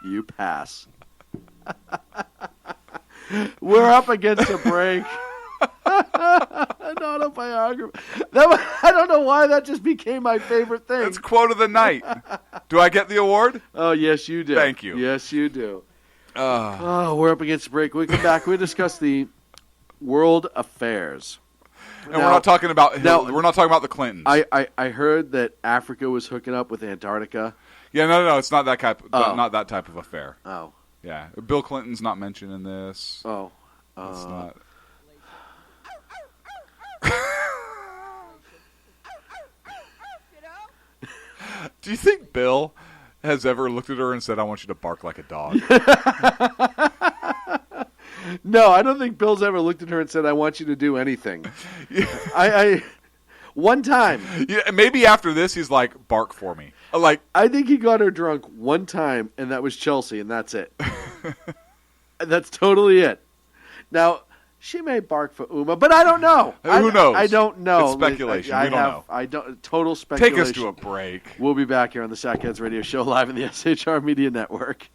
You pass. We're up against a break. An autobiography. I don't know why that just became my favorite thing. It's quote of the night. Do I get the award? Oh, yes, you do. Thank you. Yes, you do. We're up against a break. We come back. We discuss the world affairs. And we're not talking about the Clintons. I heard that Africa was hooking up with Antarctica. Yeah, no, it's not that type. Not that type of affair. Oh, yeah. Bill Clinton's not mentioned in this. Oh, it's not. Do you think Bill has ever looked at her and said, "I want you to bark like a dog"? No, I don't think Bill's ever looked at her and said, "I want you to do anything." I one time. Yeah, maybe after this, he's like, "Bark for me." Like, I think he got her drunk one time, and that was Chelsea, and that's it. That's totally it. Now, she may bark for Uma, but I don't know. Who knows? I don't know. It's speculation. We don't know. I don't. Total speculation. Take us to a break. We'll be back here on the Sackheads Radio Show live in the SHR Media Network.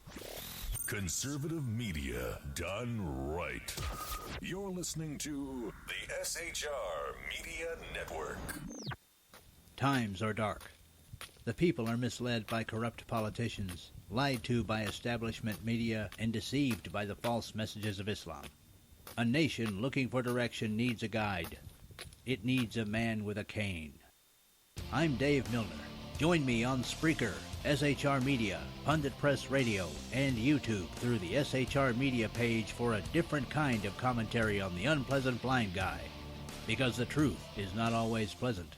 Conservative media done right. You're listening to the SHR Media Network. Times are dark. The people are misled by corrupt politicians, lied to by establishment media, and deceived by the false messages of Islam. A nation looking for direction needs a guide. It needs a man with a cane. I'm Dave Milner. Join me on Spreaker, SHR Media, Pundit Press Radio, and YouTube through the SHR Media page for a different kind of commentary on the unpleasant blind guy. Because the truth is not always pleasant.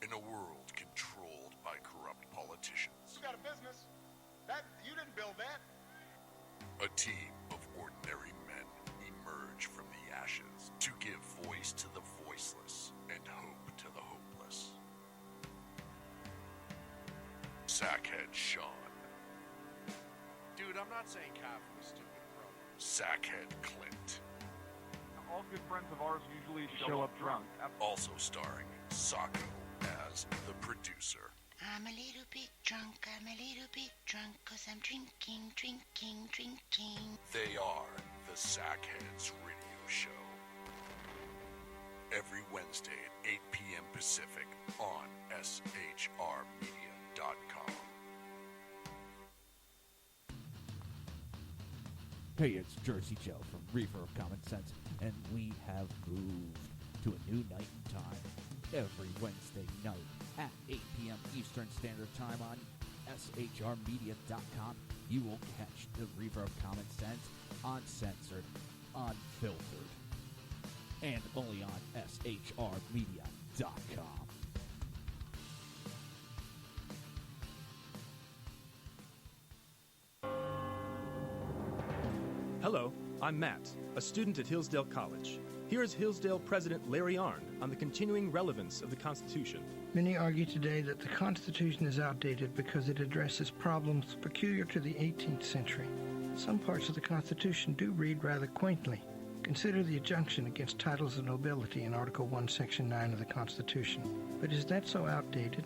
In a world controlled by corrupt politicians, You got a business. You didn't build that. a team of ordinary men emerge from the ashes to give voice to the voiceless and hope to the hopeless. Sackhead Sean. Dude, I'm not saying coffee was stupid, bro. Sackhead Clint. All good friends of ours usually show up drunk. Also starring Sacco as the producer. I'm a little bit drunk, cause I'm drinking. They are the Sackheads Radio Show. Every Wednesday at 8 p.m. Pacific on SHRmedia.com. Hey, it's Jersey Joe from Reefer of Common Sense, and we have moved to a new night and time. Every Wednesday night at 8 p.m. Eastern Standard Time on SHRmedia.com, you will catch the Reefer of Common Sense uncensored, unfiltered, and only on SHRmedia.com. Hello, I'm Matt, a student at Hillsdale College. Here is Hillsdale President Larry Arnn on the continuing relevance of the Constitution. Many argue today that the Constitution is outdated because it addresses problems peculiar to the 18th century. Some parts of the Constitution do read rather quaintly. Consider the injunction against titles of nobility in Article 1, Section 9 of the Constitution. But is that so outdated?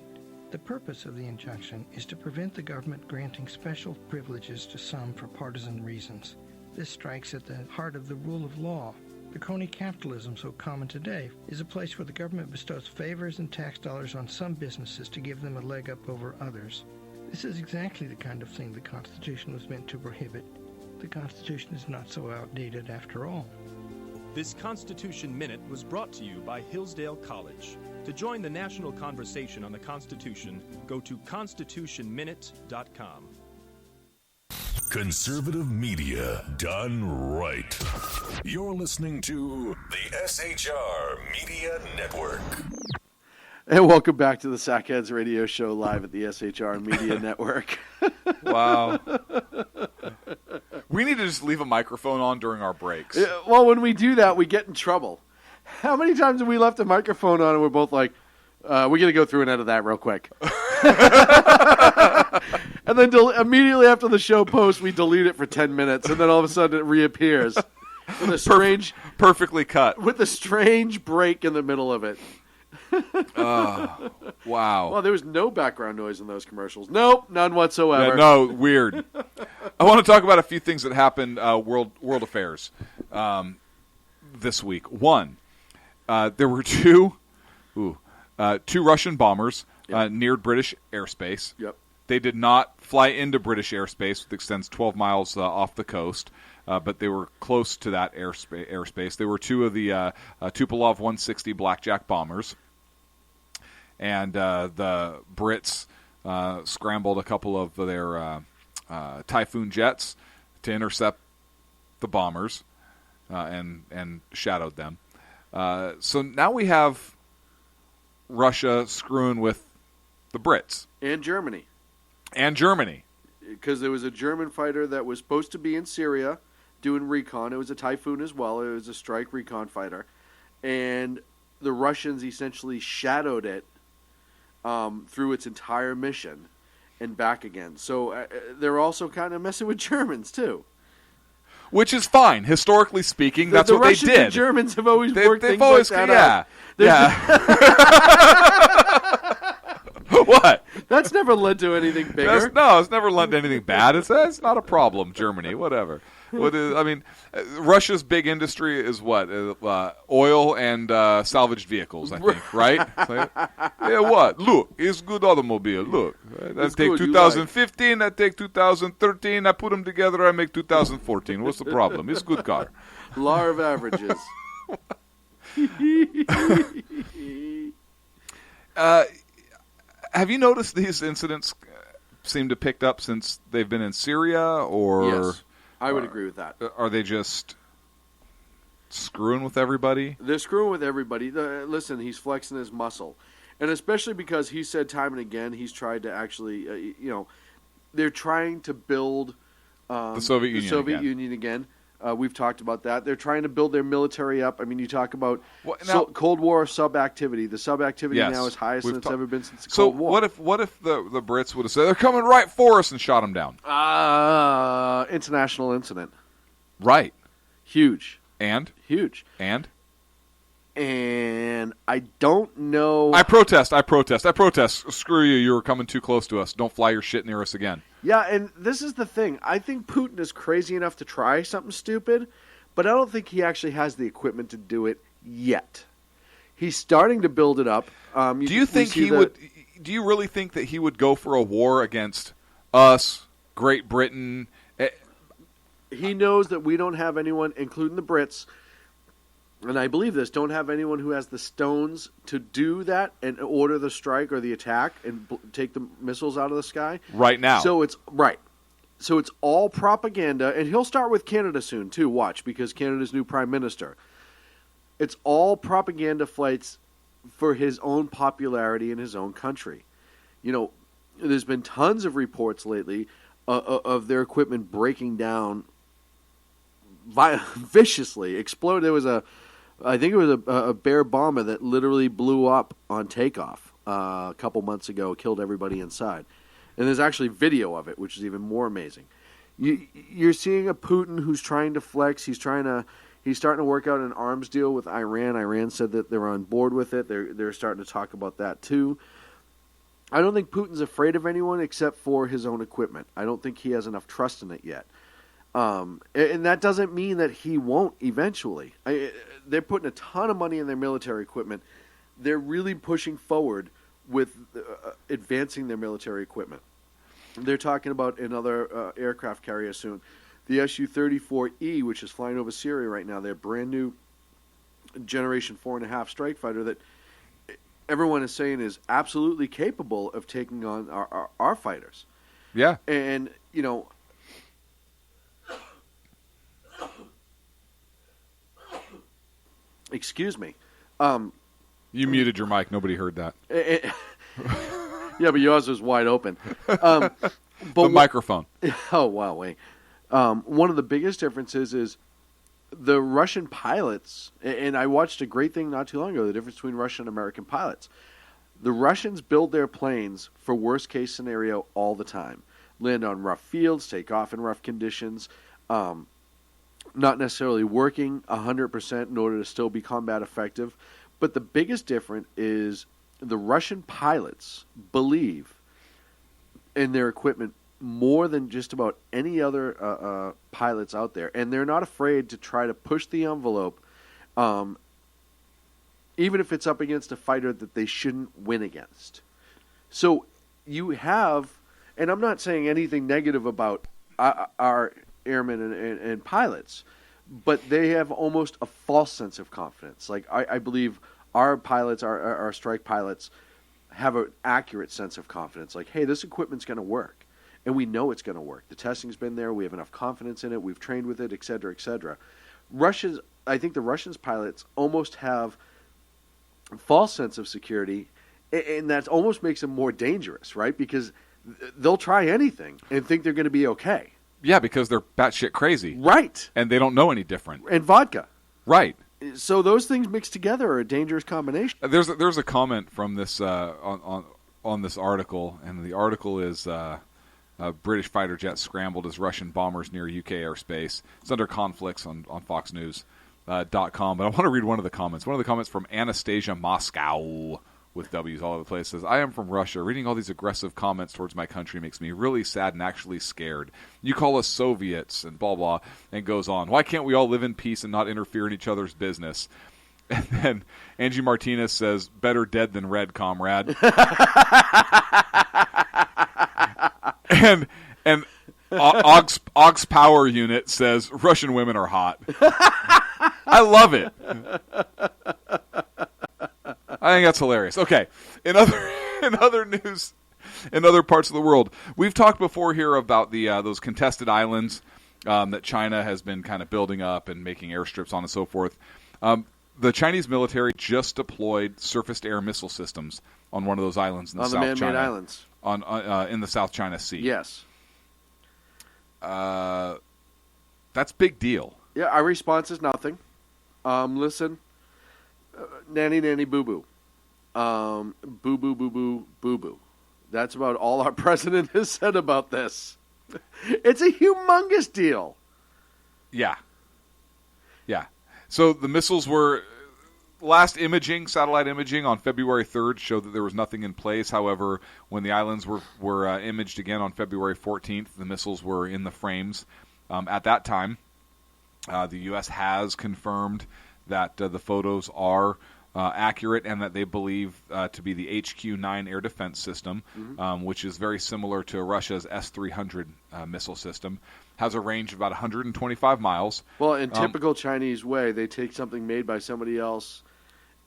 The purpose of the injunction is to prevent the government granting special privileges to some for partisan reasons. This strikes at the heart of the rule of law. The crony capitalism so common today is a place where the government bestows favors and tax dollars on some businesses to give them a leg up over others. This is exactly the kind of thing the Constitution was meant to prohibit. The Constitution is not so outdated after all. This Constitution Minute was brought to you by Hillsdale College. To join the national conversation on the Constitution, go to constitutionminute.com. Conservative media done right. You're listening to the SHR Media Network. And welcome back to the Sackheads Radio Show live at the SHR Media Network. Wow. We need to just leave a microphone on during our breaks. Well, when we do that, we get in trouble. How many times have we left a microphone on and we're both like, we're going to go through and edit that real quick. And then immediately after the show posts, we delete it for 10 minutes, and then all of a sudden it reappears with a strange, perfectly cut, with a strange break in the middle of it. Wow. Well, there was no background noise in those commercials. Nope, none whatsoever. Yeah, no, weird. I want to talk about a few things that happened world affairs this week. One, there were two Russian bombers near British airspace. Yep. They did not fly into British airspace, which extends 12 miles off the coast, but they were close to that airspace. They were two of the Tupolev 160 Blackjack bombers, and the Brits scrambled a couple of their Typhoon jets to intercept the bombers and shadowed them. So now we have Russia screwing with the Brits. And Germany. Because there was a German fighter that was supposed to be in Syria doing recon. It was a Typhoon as well. It was a strike recon fighter. And the Russians essentially shadowed it through its entire mission and back again. So they're also kind of messing with Germans, too. Which is fine. Historically speaking, that's what Russians they did. And Germans have always worked things always, like that out. What? That's never led to anything bigger. It's never led to anything bad. It's not a problem, Germany, whatever. Russia's big industry is what? Oil and salvaged vehicles, I think, right? Yeah, what? Look, it's good automobile. Look. That take 2015, that take 2013. I put them together, I make 2014. What's the problem? It's a good car. Law of averages. Have you noticed these incidents seem to pick up since they've been in Syria? Or yes, I would agree with that. Are they just screwing with everybody? They're screwing with everybody. Listen, he's flexing his muscle. And especially because he said time and again he's tried to actually, they're trying to build the Soviet Union again. We've talked about that. They're trying to build their military up. I mean, you talk about Cold War sub-activity. The sub-activity now is highest than it's ever been since the Cold War. So what if the Brits would have said, they're coming right for us and shot them down? International incident. Right. Huge. And? Huge. And I don't know. I protest. Screw you. You were coming too close to us. Don't fly your shit near us again. Yeah, and this is the thing. I think Putin is crazy enough to try something stupid, but I don't think he actually has the equipment to do it yet. He's starting to build it up. Do you think he would? Do you really think that he would go for a war against us, Great Britain? He knows that we don't have anyone, including the Brits, and I believe this, don't have anyone who has the stones to do that and order the strike or the attack and take the missiles out of the sky. Right now. So it's all propaganda, and he'll start with Canada soon, too, watch, because Canada's new prime minister. It's all propaganda flights for his own popularity in his own country. There's been tons of reports lately of their equipment breaking down viciously, exploded. There was I think it was a Bear bomber that literally blew up on takeoff a couple months ago, killed everybody inside. And there's actually video of it, which is even more amazing. You're seeing a Putin who's trying to flex. He's trying to He's starting to work out an arms deal with Iran. Iran said that they're on board with it. They're starting to talk about that too. I don't think Putin's afraid of anyone except for his own equipment. I don't think he has enough trust in it yet. And that doesn't mean that he won't eventually. They're putting a ton of money in their military equipment. They're really pushing forward with advancing their military equipment. They're talking about another aircraft carrier soon. The Su-34E, which is flying over Syria right now, their brand new Generation 4.5 strike fighter that everyone is saying is absolutely capable of taking on our fighters. Yeah. And, excuse me. You muted your mic. Nobody heard that. Yeah, but yours was wide open. But the microphone. Oh, wow, wait. One of the biggest differences is the Russian pilots, and I watched a great thing not too long ago, the difference between Russian and American pilots. The Russians build their planes for worst-case scenario all the time. Land on rough fields, take off in rough conditions, not necessarily working 100% in order to still be combat effective. But the biggest difference is the Russian pilots believe in their equipment more than just about any other pilots out there. And they're not afraid to try to push the envelope, even if it's up against a fighter that they shouldn't win against. So you have, and I'm not saying anything negative about our airmen and pilots, but they have almost a false sense of confidence. Like, I believe our pilots, our strike pilots, have an accurate sense of confidence. Like, hey, this equipment's going to work, and we know it's going to work. The testing's been there. We have enough confidence in it. We've trained with it, et cetera, et cetera. I think the Russians pilots almost have a false sense of security, and that almost makes them more dangerous, right? Because they'll try anything and think they're going to be okay. Yeah, because they're batshit crazy. Right. And they don't know any different. And vodka. Right. So those things mixed together are a dangerous combination. There's a comment from this on this article, and the article is British fighter jets scrambled as Russian bombers near UK airspace. It's under conflicts on FoxNews.com. But I want to read one of the comments. One of the comments from Anastasia Moscow with W's all over the place says, I am from Russia. Reading all these aggressive comments towards my country makes me really sad and actually scared. You call us Soviets and blah, blah, and goes on. Why can't we all live in peace and not interfere in each other's business? And then Angie Martinez says, better dead than red, comrade. and Og's Power Unit says, Russian women are hot. I love it. I think that's hilarious. Okay, in other news, in other parts of the world, we've talked before here about the those contested islands that China has been kind of building up and making airstrips on and so forth. The Chinese military just deployed surface-to-air missile systems on one of those islands in the South man-made China islands in the South China Sea. Yes, that's big deal. Yeah, our response is nothing. Listen. Nanny, nanny, boo-boo. Boo-boo, boo-boo, boo-boo. That's about all our president has said about this. It's a humongous deal. Yeah. Yeah. So the missiles were... Last satellite imaging on February 3rd showed that there was nothing in place. However, when the islands were imaged again on February 14th, the missiles were in the frames. At that time, the U.S. has confirmed that the photos are accurate and that they believe to be the HQ-9 air defense system, which is very similar to Russia's S-300 missile system. Has a range of about 125 miles. Well, in typical Chinese way, they take something made by somebody else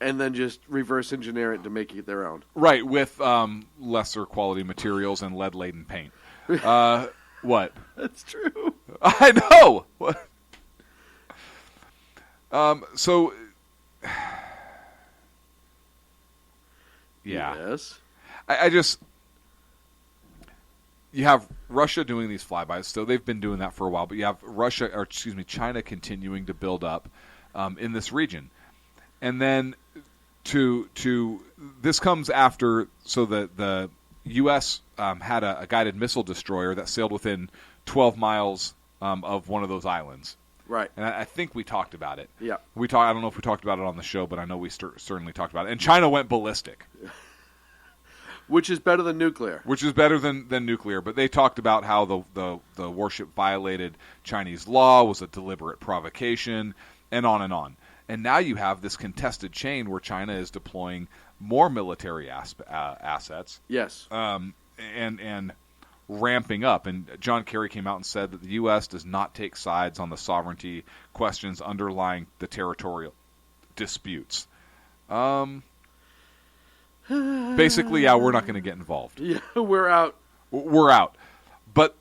and then just reverse engineer it to make it their own. Right, with lesser quality materials and lead-laden paint. What? That's true. I know! What? So, yeah. Yes. I just, you have Russia doing these flybys, so they've been doing that for a while, but you have China continuing to build up in this region. And then this comes after, so the U.S. had a guided missile destroyer that sailed within 12 miles of one of those islands. Right. And I think we talked about it. Yeah. I don't know if we talked about it on the show, but I know we certainly talked about it. And China went ballistic. Which is better than nuclear. Which is better than nuclear. But they talked about how the warship violated Chinese law, was a deliberate provocation, and on and on. And now you have this contested chain where China is deploying more military assets. Yes. And ramping up. And John Kerry came out and said that the U.S. does not take sides on the sovereignty questions underlying the territorial disputes. Basically, yeah, we're not going to get involved. Yeah, we're out. We're out. But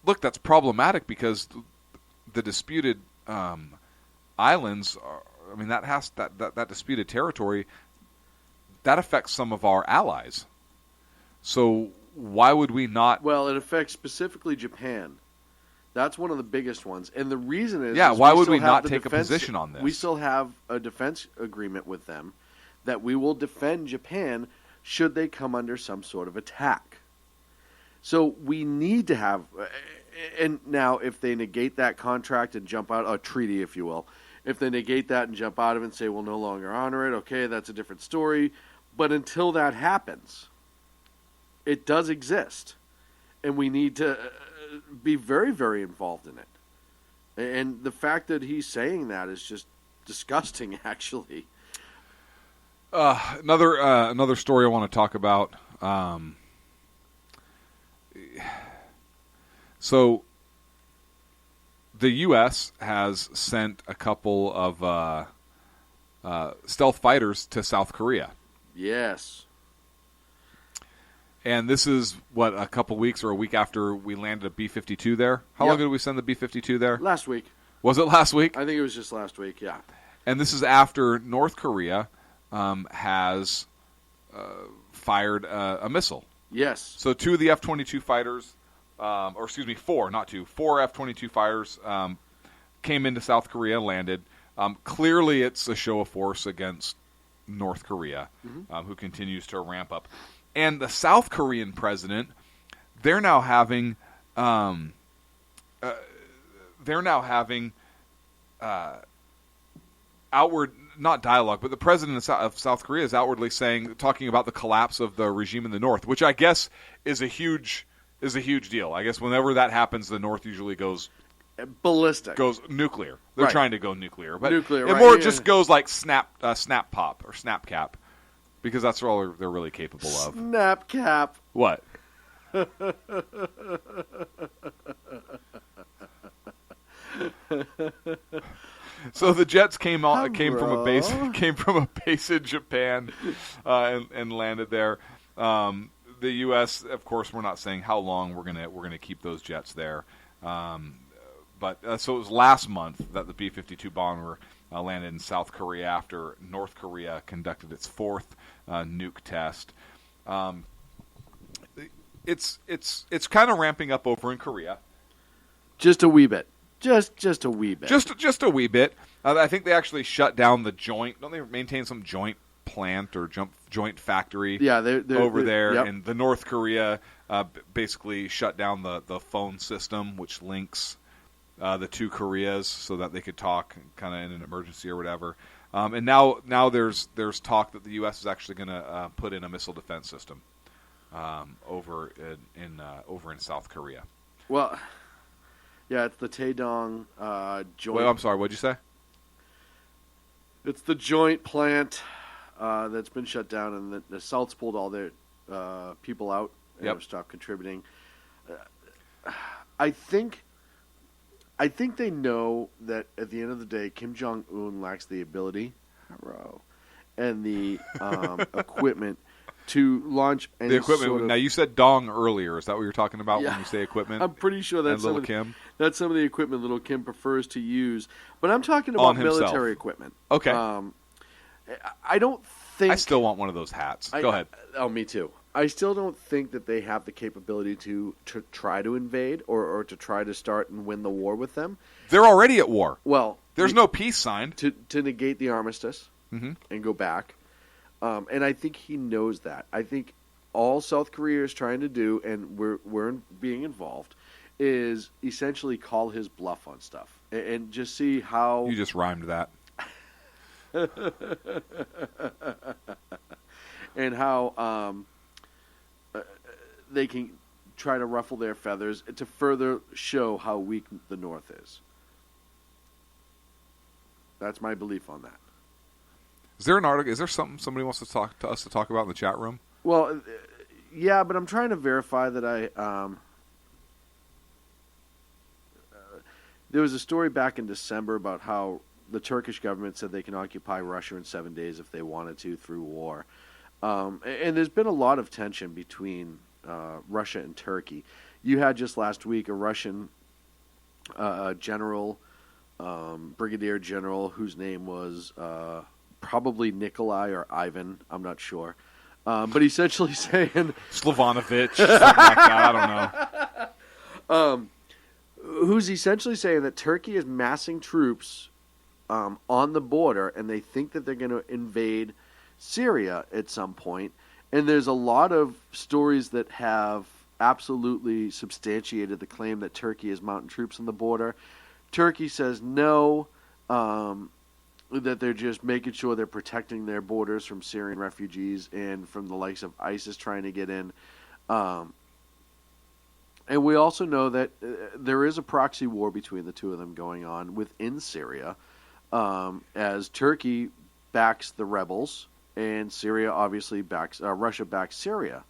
look, that's problematic because the disputed islands are, I mean, that disputed territory, that affects some of our allies. So why would we not? Well, it affects specifically Japan. That's one of the biggest ones. And the reason is... Yeah, why would we not take a position on this? We still have a defense agreement with them that we will defend Japan should they come under some sort of attack. So we need to have... And now, if they negate that contract and jump out, a treaty, if you will, if they negate that and jump out of it and say, we'll no longer honor it, okay, that's a different story. But until that happens, it does exist. And we need to be very, very involved in it. And the fact that he's saying that is just disgusting, actually. Another story I want to talk about. So the U.S. has sent a couple of stealth fighters to South Korea. Yes. And this is, a couple weeks or a week after we landed a B-52 there? How long did we send the B-52 there? Last week. Was it last week? I think it was just last week, yeah. And this is after North Korea has fired a missile. Yes. So 2 of the F-22 fighters, four F-22 fighters came into South Korea and landed. Clearly it's a show of force against North Korea, who continues to ramp up. And the South Korean president, they're now having outward, not dialogue, but the president of South Korea is outwardly talking about the collapse of the regime in the North, which I guess is a huge deal. I guess whenever that happens, the North usually goes ballistic, goes nuclear. They're trying to go nuclear, but nuclear, it more just goes like snap pop or snap cap, because that's all they're really capable of. Snap cap. What? So the jets came from a base in Japan and landed there. The U.S., of course, we're not saying how long we're gonna keep those jets there. But so it was last month that the B-52 bomber landed in South Korea after North Korea conducted its fourth nuke test. It's kind of ramping up over in Korea. Just a wee bit. Just a wee bit. Just a wee bit. I think they actually shut down the joint. Don't they maintain some joint plant or joint factory? Yeah, they're over there. Yep. And the North Korea basically shut down the phone system, which links the two Koreas so that they could talk kind of in an emergency or whatever. And now there's talk that the U.S. is actually going to put in a missile defense system over in South Korea. Well, yeah, it's the Taedong joint. Wait, I'm sorry. What'd you say? It's the joint plant that's been shut down, and the South's pulled all their people out and have stopped contributing. I think they know that at the end of the day, Kim Jong-un lacks the ability and the equipment to launch any the equipment. sort of... Now, you said dong earlier. Is that what you're talking about Yeah. when you say equipment? I'm pretty sure that's Little Kim. That's some of the equipment Little Kim prefers to use. But I'm talking about military equipment. Okay. I don't think... I still want one of those hats. Go ahead. Oh, me too. I still don't think that they have the capability to try to invade or to try to start and win the war with them. They're already at war. Well, there's no peace signed. To negate the armistice and go back. And I think he knows that. I think all South Korea is trying to do, and we're being involved, is essentially call his bluff on stuff and just see how You just rhymed that. and how they can try to ruffle their feathers to further show how weak the North is. That's my belief on that. Is there an article? Is there something somebody wants to talk to us to talk about in the chat room? Well, yeah, but I'm trying to verify that there was a story back in December about how the Turkish government said they can occupy Russia in 7 days if they wanted to through war. And there's been a lot of tension between Russia and Turkey. You had just last week a Russian general, brigadier general, whose name was probably Nikolai or Ivan, I'm not sure. But essentially saying... Slavanovich, something like that, I don't know. Who's essentially saying that Turkey is massing troops on the border, and they think that they're going to invade Syria at some point. And there's a lot of stories that have absolutely substantiated the claim that Turkey is mounting troops on the border. Turkey says no, that they're just making sure they're protecting their borders from Syrian refugees and from the likes of ISIS trying to get in. And we also know that there is a proxy war between the two of them going on within Syria, as Turkey backs the rebels and Syria obviously backs Russia backs Syria.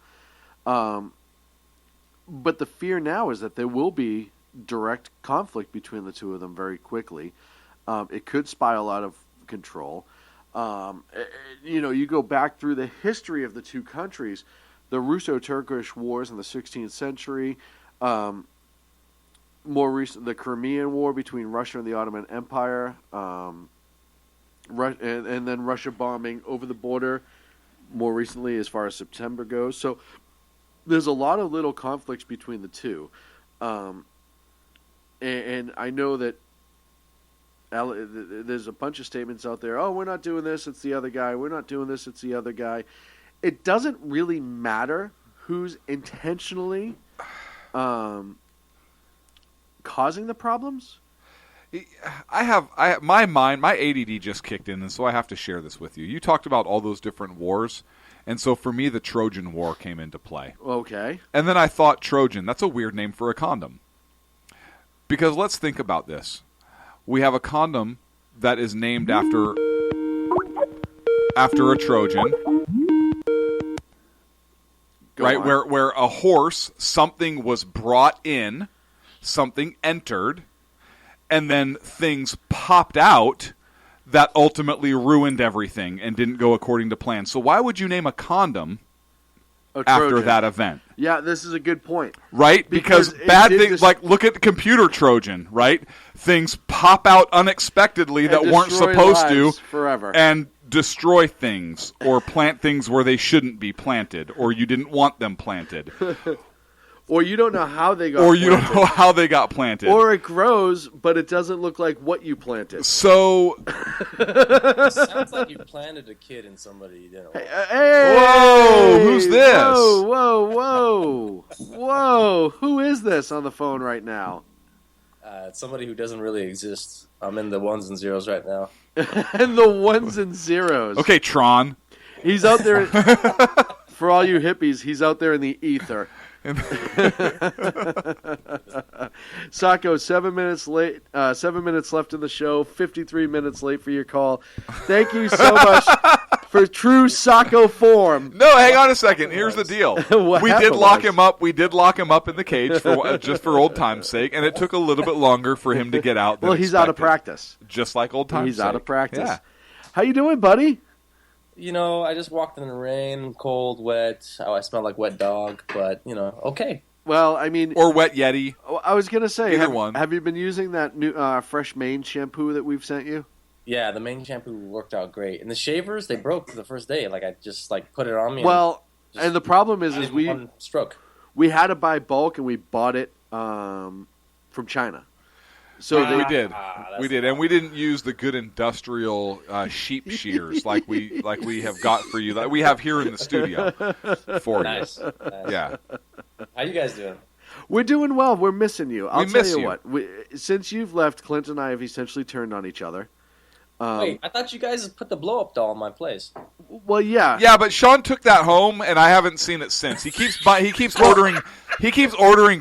But the fear now is that there will be direct conflict between the two of them very quickly. It could spiral out of control. You go back through the history of the two countries, the Russo-Turkish wars in the 16th century, more recent, the Crimean War between Russia and the Ottoman Empire, and then Russia bombing over the border more recently as far as September goes. So there's a lot of little conflicts between the two. And I know that there's a bunch of statements out there, oh, we're not doing this, it's the other guy. We're not doing this, it's the other guy. It doesn't really matter who's intentionally causing the problems. My ADD just kicked in, and so I have to share this with you. You talked about all those different wars, and so for me, the Trojan War came into play. Okay. And then I thought, Trojan, that's a weird name for a condom. Because let's think about this. We have a condom that is named after a Trojan, right? Where a horse, something was brought in, something entered, and then things popped out that ultimately ruined everything and didn't go according to plan. So why would you name a condom after that event? Yeah, this is a good point. Right? Because bad things, like look at the computer Trojan, right? Things pop out unexpectedly that weren't supposed to forever. And destroy things or plant things where they shouldn't be planted or you didn't want them planted. Or you don't know how they got planted. Or planted. you don't know how they got planted. Or it grows, but it doesn't look like what you planted. So... Sounds like you planted a kid in somebody you didn't want. Hey! Whoa! Who's this? Whoa! Who is this on the phone right now? It's somebody who doesn't really exist. I'm in the ones and zeros right now. And the ones and zeros. Okay, Tron. He's out there... For all you hippies, he's out there in the ether. Sacco, 7 minutes late. 7 minutes left in the show. 53 minutes late for your call. Thank you so much for true Sacco form. No, hang on a second. Here's the deal. We did lock him up. We did lock him up in the cage just for old time's sake, and it took a little bit longer for him to get out. Well, he's out of practice. Just like old time's He's sake. out of practice. Yeah. How you doing, buddy? You know, I just walked in the rain, cold, wet. Oh, I smell like wet dog, but, you know, okay. Well, I mean... Or Wet Yeti. I was going to say, Either have you been using that new Fresh Mane shampoo that we've sent you? Yeah, the main shampoo worked out great. And the shavers, they broke the first day. Like, I just, put it on me. Well, and the problem is we... One stroke. We had to buy bulk, and we bought it from China. So we did, and we didn't use the good industrial sheep shears like we have got for you, that we have here in the studio for you. Nice. Yeah. How you guys doing? We're doing well. We're missing you. I'll We tell miss you you. what. Since you've left, Clint and I have essentially turned on each other. Wait, I thought you guys put the blow-up doll in my place. Well, yeah. Yeah, but Sean took that home, and I haven't seen it since. He keeps ordering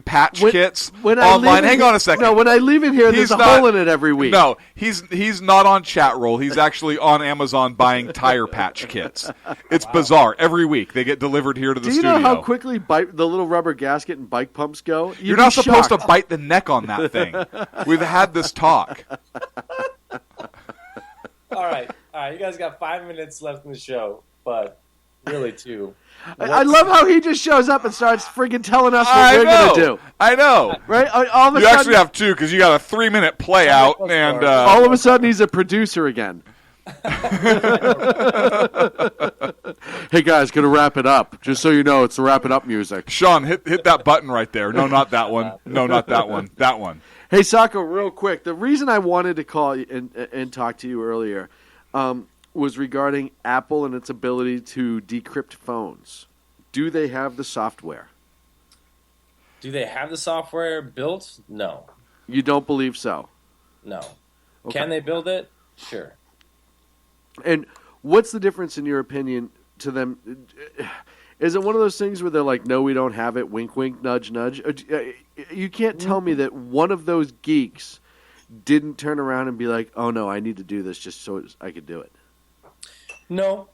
patch kits online. Hang on a second. No, when I leave it here, there's a hole in it every week. No, he's not on chat roll. He's actually on Amazon buying tire patch kits. It's bizarre. Every week they get delivered here to the Do you studio. know how quickly the little rubber gasket and bike pumps go? You're not supposed to bite the neck on that thing. We've had this talk. All right. You guys got 5 minutes left in the show, but really 2. I love how he just shows up and starts friggin' telling us what we're going to do. I know. Right? All of a You sudden, actually have 2 because you got a 3-minute play out, and all of a sudden he's a producer again. Hey guys, gonna wrap it up. Just so you know, it's the wrap it up music. Sean, hit that button right there. No, not that one. No, not that one. That one. Hey, Sacco, real quick. The reason I wanted to call you and talk to you earlier was regarding Apple and its ability to decrypt phones. Do they have the software? Do they have the software built? No. You don't believe so? No. Okay. Can they build it? Sure. And what's the difference, in your opinion, to them? Is it one of those things where they're like, no, we don't have it, wink, wink, nudge, nudge? You can't tell me that one of those geeks didn't turn around and be like, oh, no, I need to do this just so I could do it. No,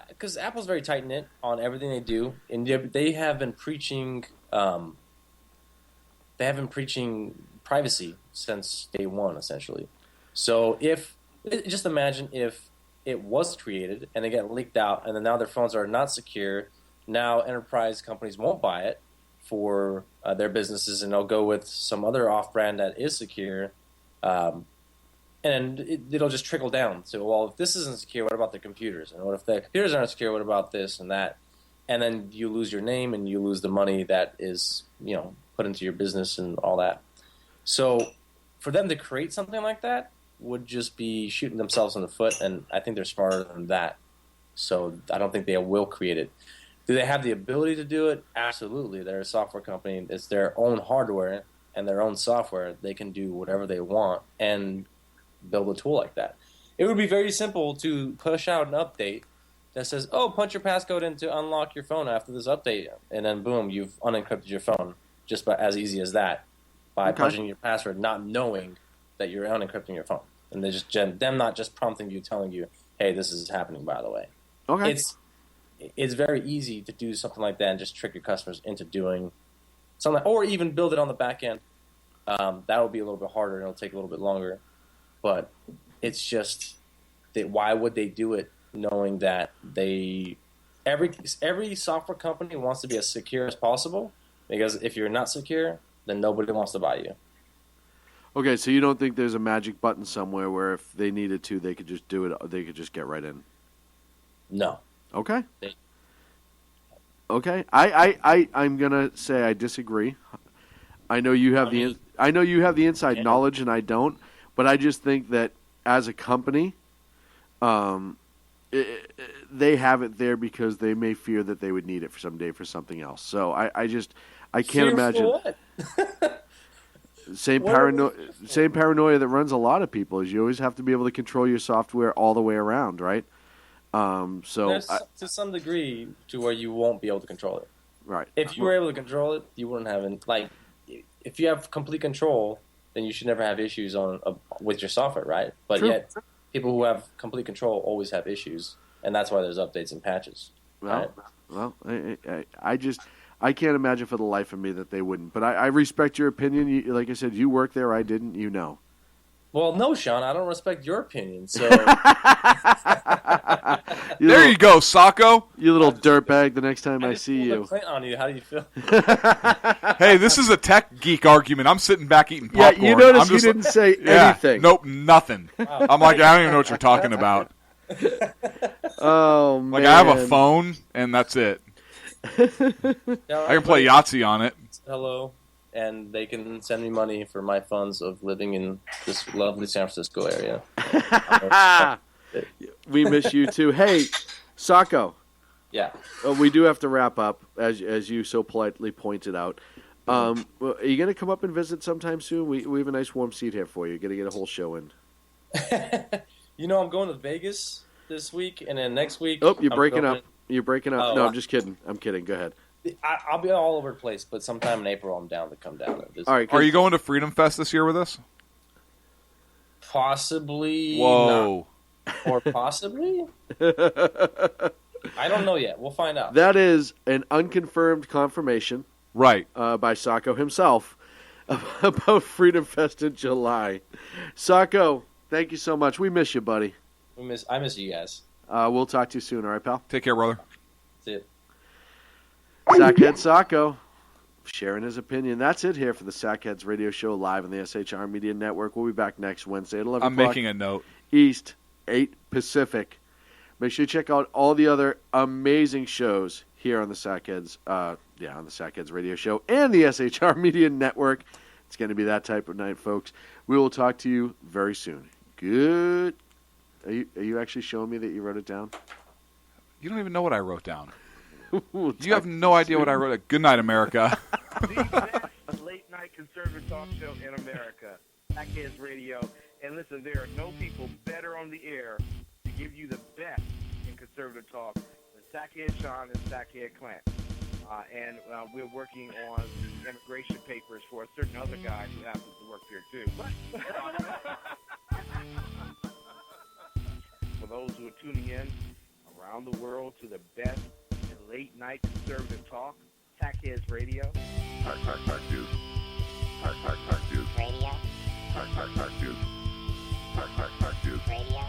because Apple's very tight-knit on everything they do, and they have been preaching privacy since day one, essentially. So just imagine if it was created and they get leaked out, and then now their phones are not secure. Now enterprise companies won't buy it for their businesses, and they'll go with some other off-brand that is secure. And it'll just trickle down. So, well, if this isn't secure, what about the computers? And what if the computers aren't secure? What about this and that? And then you lose your name and you lose the money that is, put into your business and all that. So, for them to create something like that would just be shooting themselves in the foot, and I think they're smarter than that. So, I don't think they will create it. Do they have the ability to do it? Absolutely. They're a software company. It's their own hardware and their own software. They can do whatever they want and build a tool like that. It would be very simple to push out an update that says, punch your passcode in to unlock your phone after this update, and then boom, you've unencrypted your phone just as easy as that by punching your password, not knowing that you're unencrypting your phone. And them not just prompting you, telling you, hey, this is happening, by the way. Okay. It's very easy to do something like that and just trick your customers into doing something, or even build it on the back end. That will be a little bit harder and it'll take a little bit longer. But it's just that why would they do it knowing that every software company wants to be as secure as possible, because if you're not secure, then nobody wants to buy you. Okay, so you don't think there's a magic button somewhere where if they needed to, they could just do it, they could just get right in? No. Okay. Okay. I'm gonna say I disagree. I know you have the inside knowledge, and I don't. But I just think that as a company, they have it there because they may fear that they would need it for someday for something else. So I can't imagine. What? Same paranoia that runs a lot of people is you always have to be able to control your software all the way around, right? To some degree, to where you won't be able to control it. Right. If you were able to control it, you wouldn't have if you have complete control, then you should never have issues with your software, right? But True. Yet, people who have complete control always have issues, and that's why there's updates and patches. Right? I can't imagine for the life of me that they wouldn't. But I respect your opinion. Like I said, you work there, I didn't. You know. Well, no, Sean, I don't respect your opinion. So there you go, Sacco. You little dirtbag. The next time I see you. Clint on you. How do you feel? Hey, this is a tech geek argument. I'm sitting back eating popcorn. Yeah, you notice you didn't say anything. Nope, nothing. Wow. I'm like, I don't even know what you're talking about. Oh, man. Like, I have a phone, and that's it. I can play Yahtzee on it. Hello. And they can send me money for my funds of living in this lovely San Francisco area. We miss you too. Hey, Sacco. Yeah. We do have to wrap up, as you so politely pointed out. Well, are you going to come up and visit sometime soon? We have a nice warm seat here for you. You're going to get a whole show in. I'm going to Vegas this week, and then next week. Oh, you're I'm breaking going- up. You're breaking up. Oh, No, I'm just kidding. I'm kidding. Go ahead. I'll be all over the place, but sometime in April, I'm down to come down and visit. All right. Are you going to Freedom Fest this year with us? Possibly. Whoa. Not. Or possibly. I don't know yet. We'll find out. That is an unconfirmed confirmation, right, by Sacco himself about Freedom Fest in July. Sacco, thank you so much. We miss you, buddy. I miss you guys. We'll talk to you soon. All right, pal. Take care, brother. That's it. Sackhead Sacco sharing his opinion. That's it here for the Sackheads Radio Show live on the SHR Media Network. We'll be back next Wednesday at 11 I'm o'clock making a note. East, 8 Pacific. Make sure you check out all the other amazing shows here on the Sackheads, on the Sackheads Radio Show and the SHR Media Network. It's going to be that type of night, folks. We will talk to you very soon. Good. Are you actually showing me that you wrote it down? You don't even know what I wrote down. You have no idea what I wrote. Good night, America. The best late-night conservative talk show in America, Sackheads Radio. And listen, there are no people better on the air to give you the best in conservative talk than Sackhead Sean and Sackhead Clint. And we're working on the immigration papers for a certain other guy who happens to work here, too. For those who are tuning in around the world to the best late-night conservative talk, Sackheads Radio. Hack you. Hack you. Radio. Hack you. Hack you. Radio.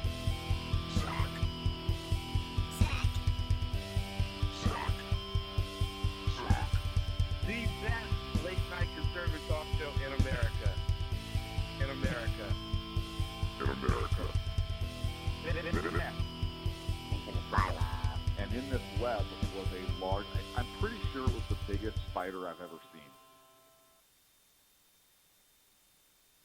The best late-night conservative talk show in America. In America. In America. And in this web was a large, I'm pretty sure it was the biggest spider I've ever seen.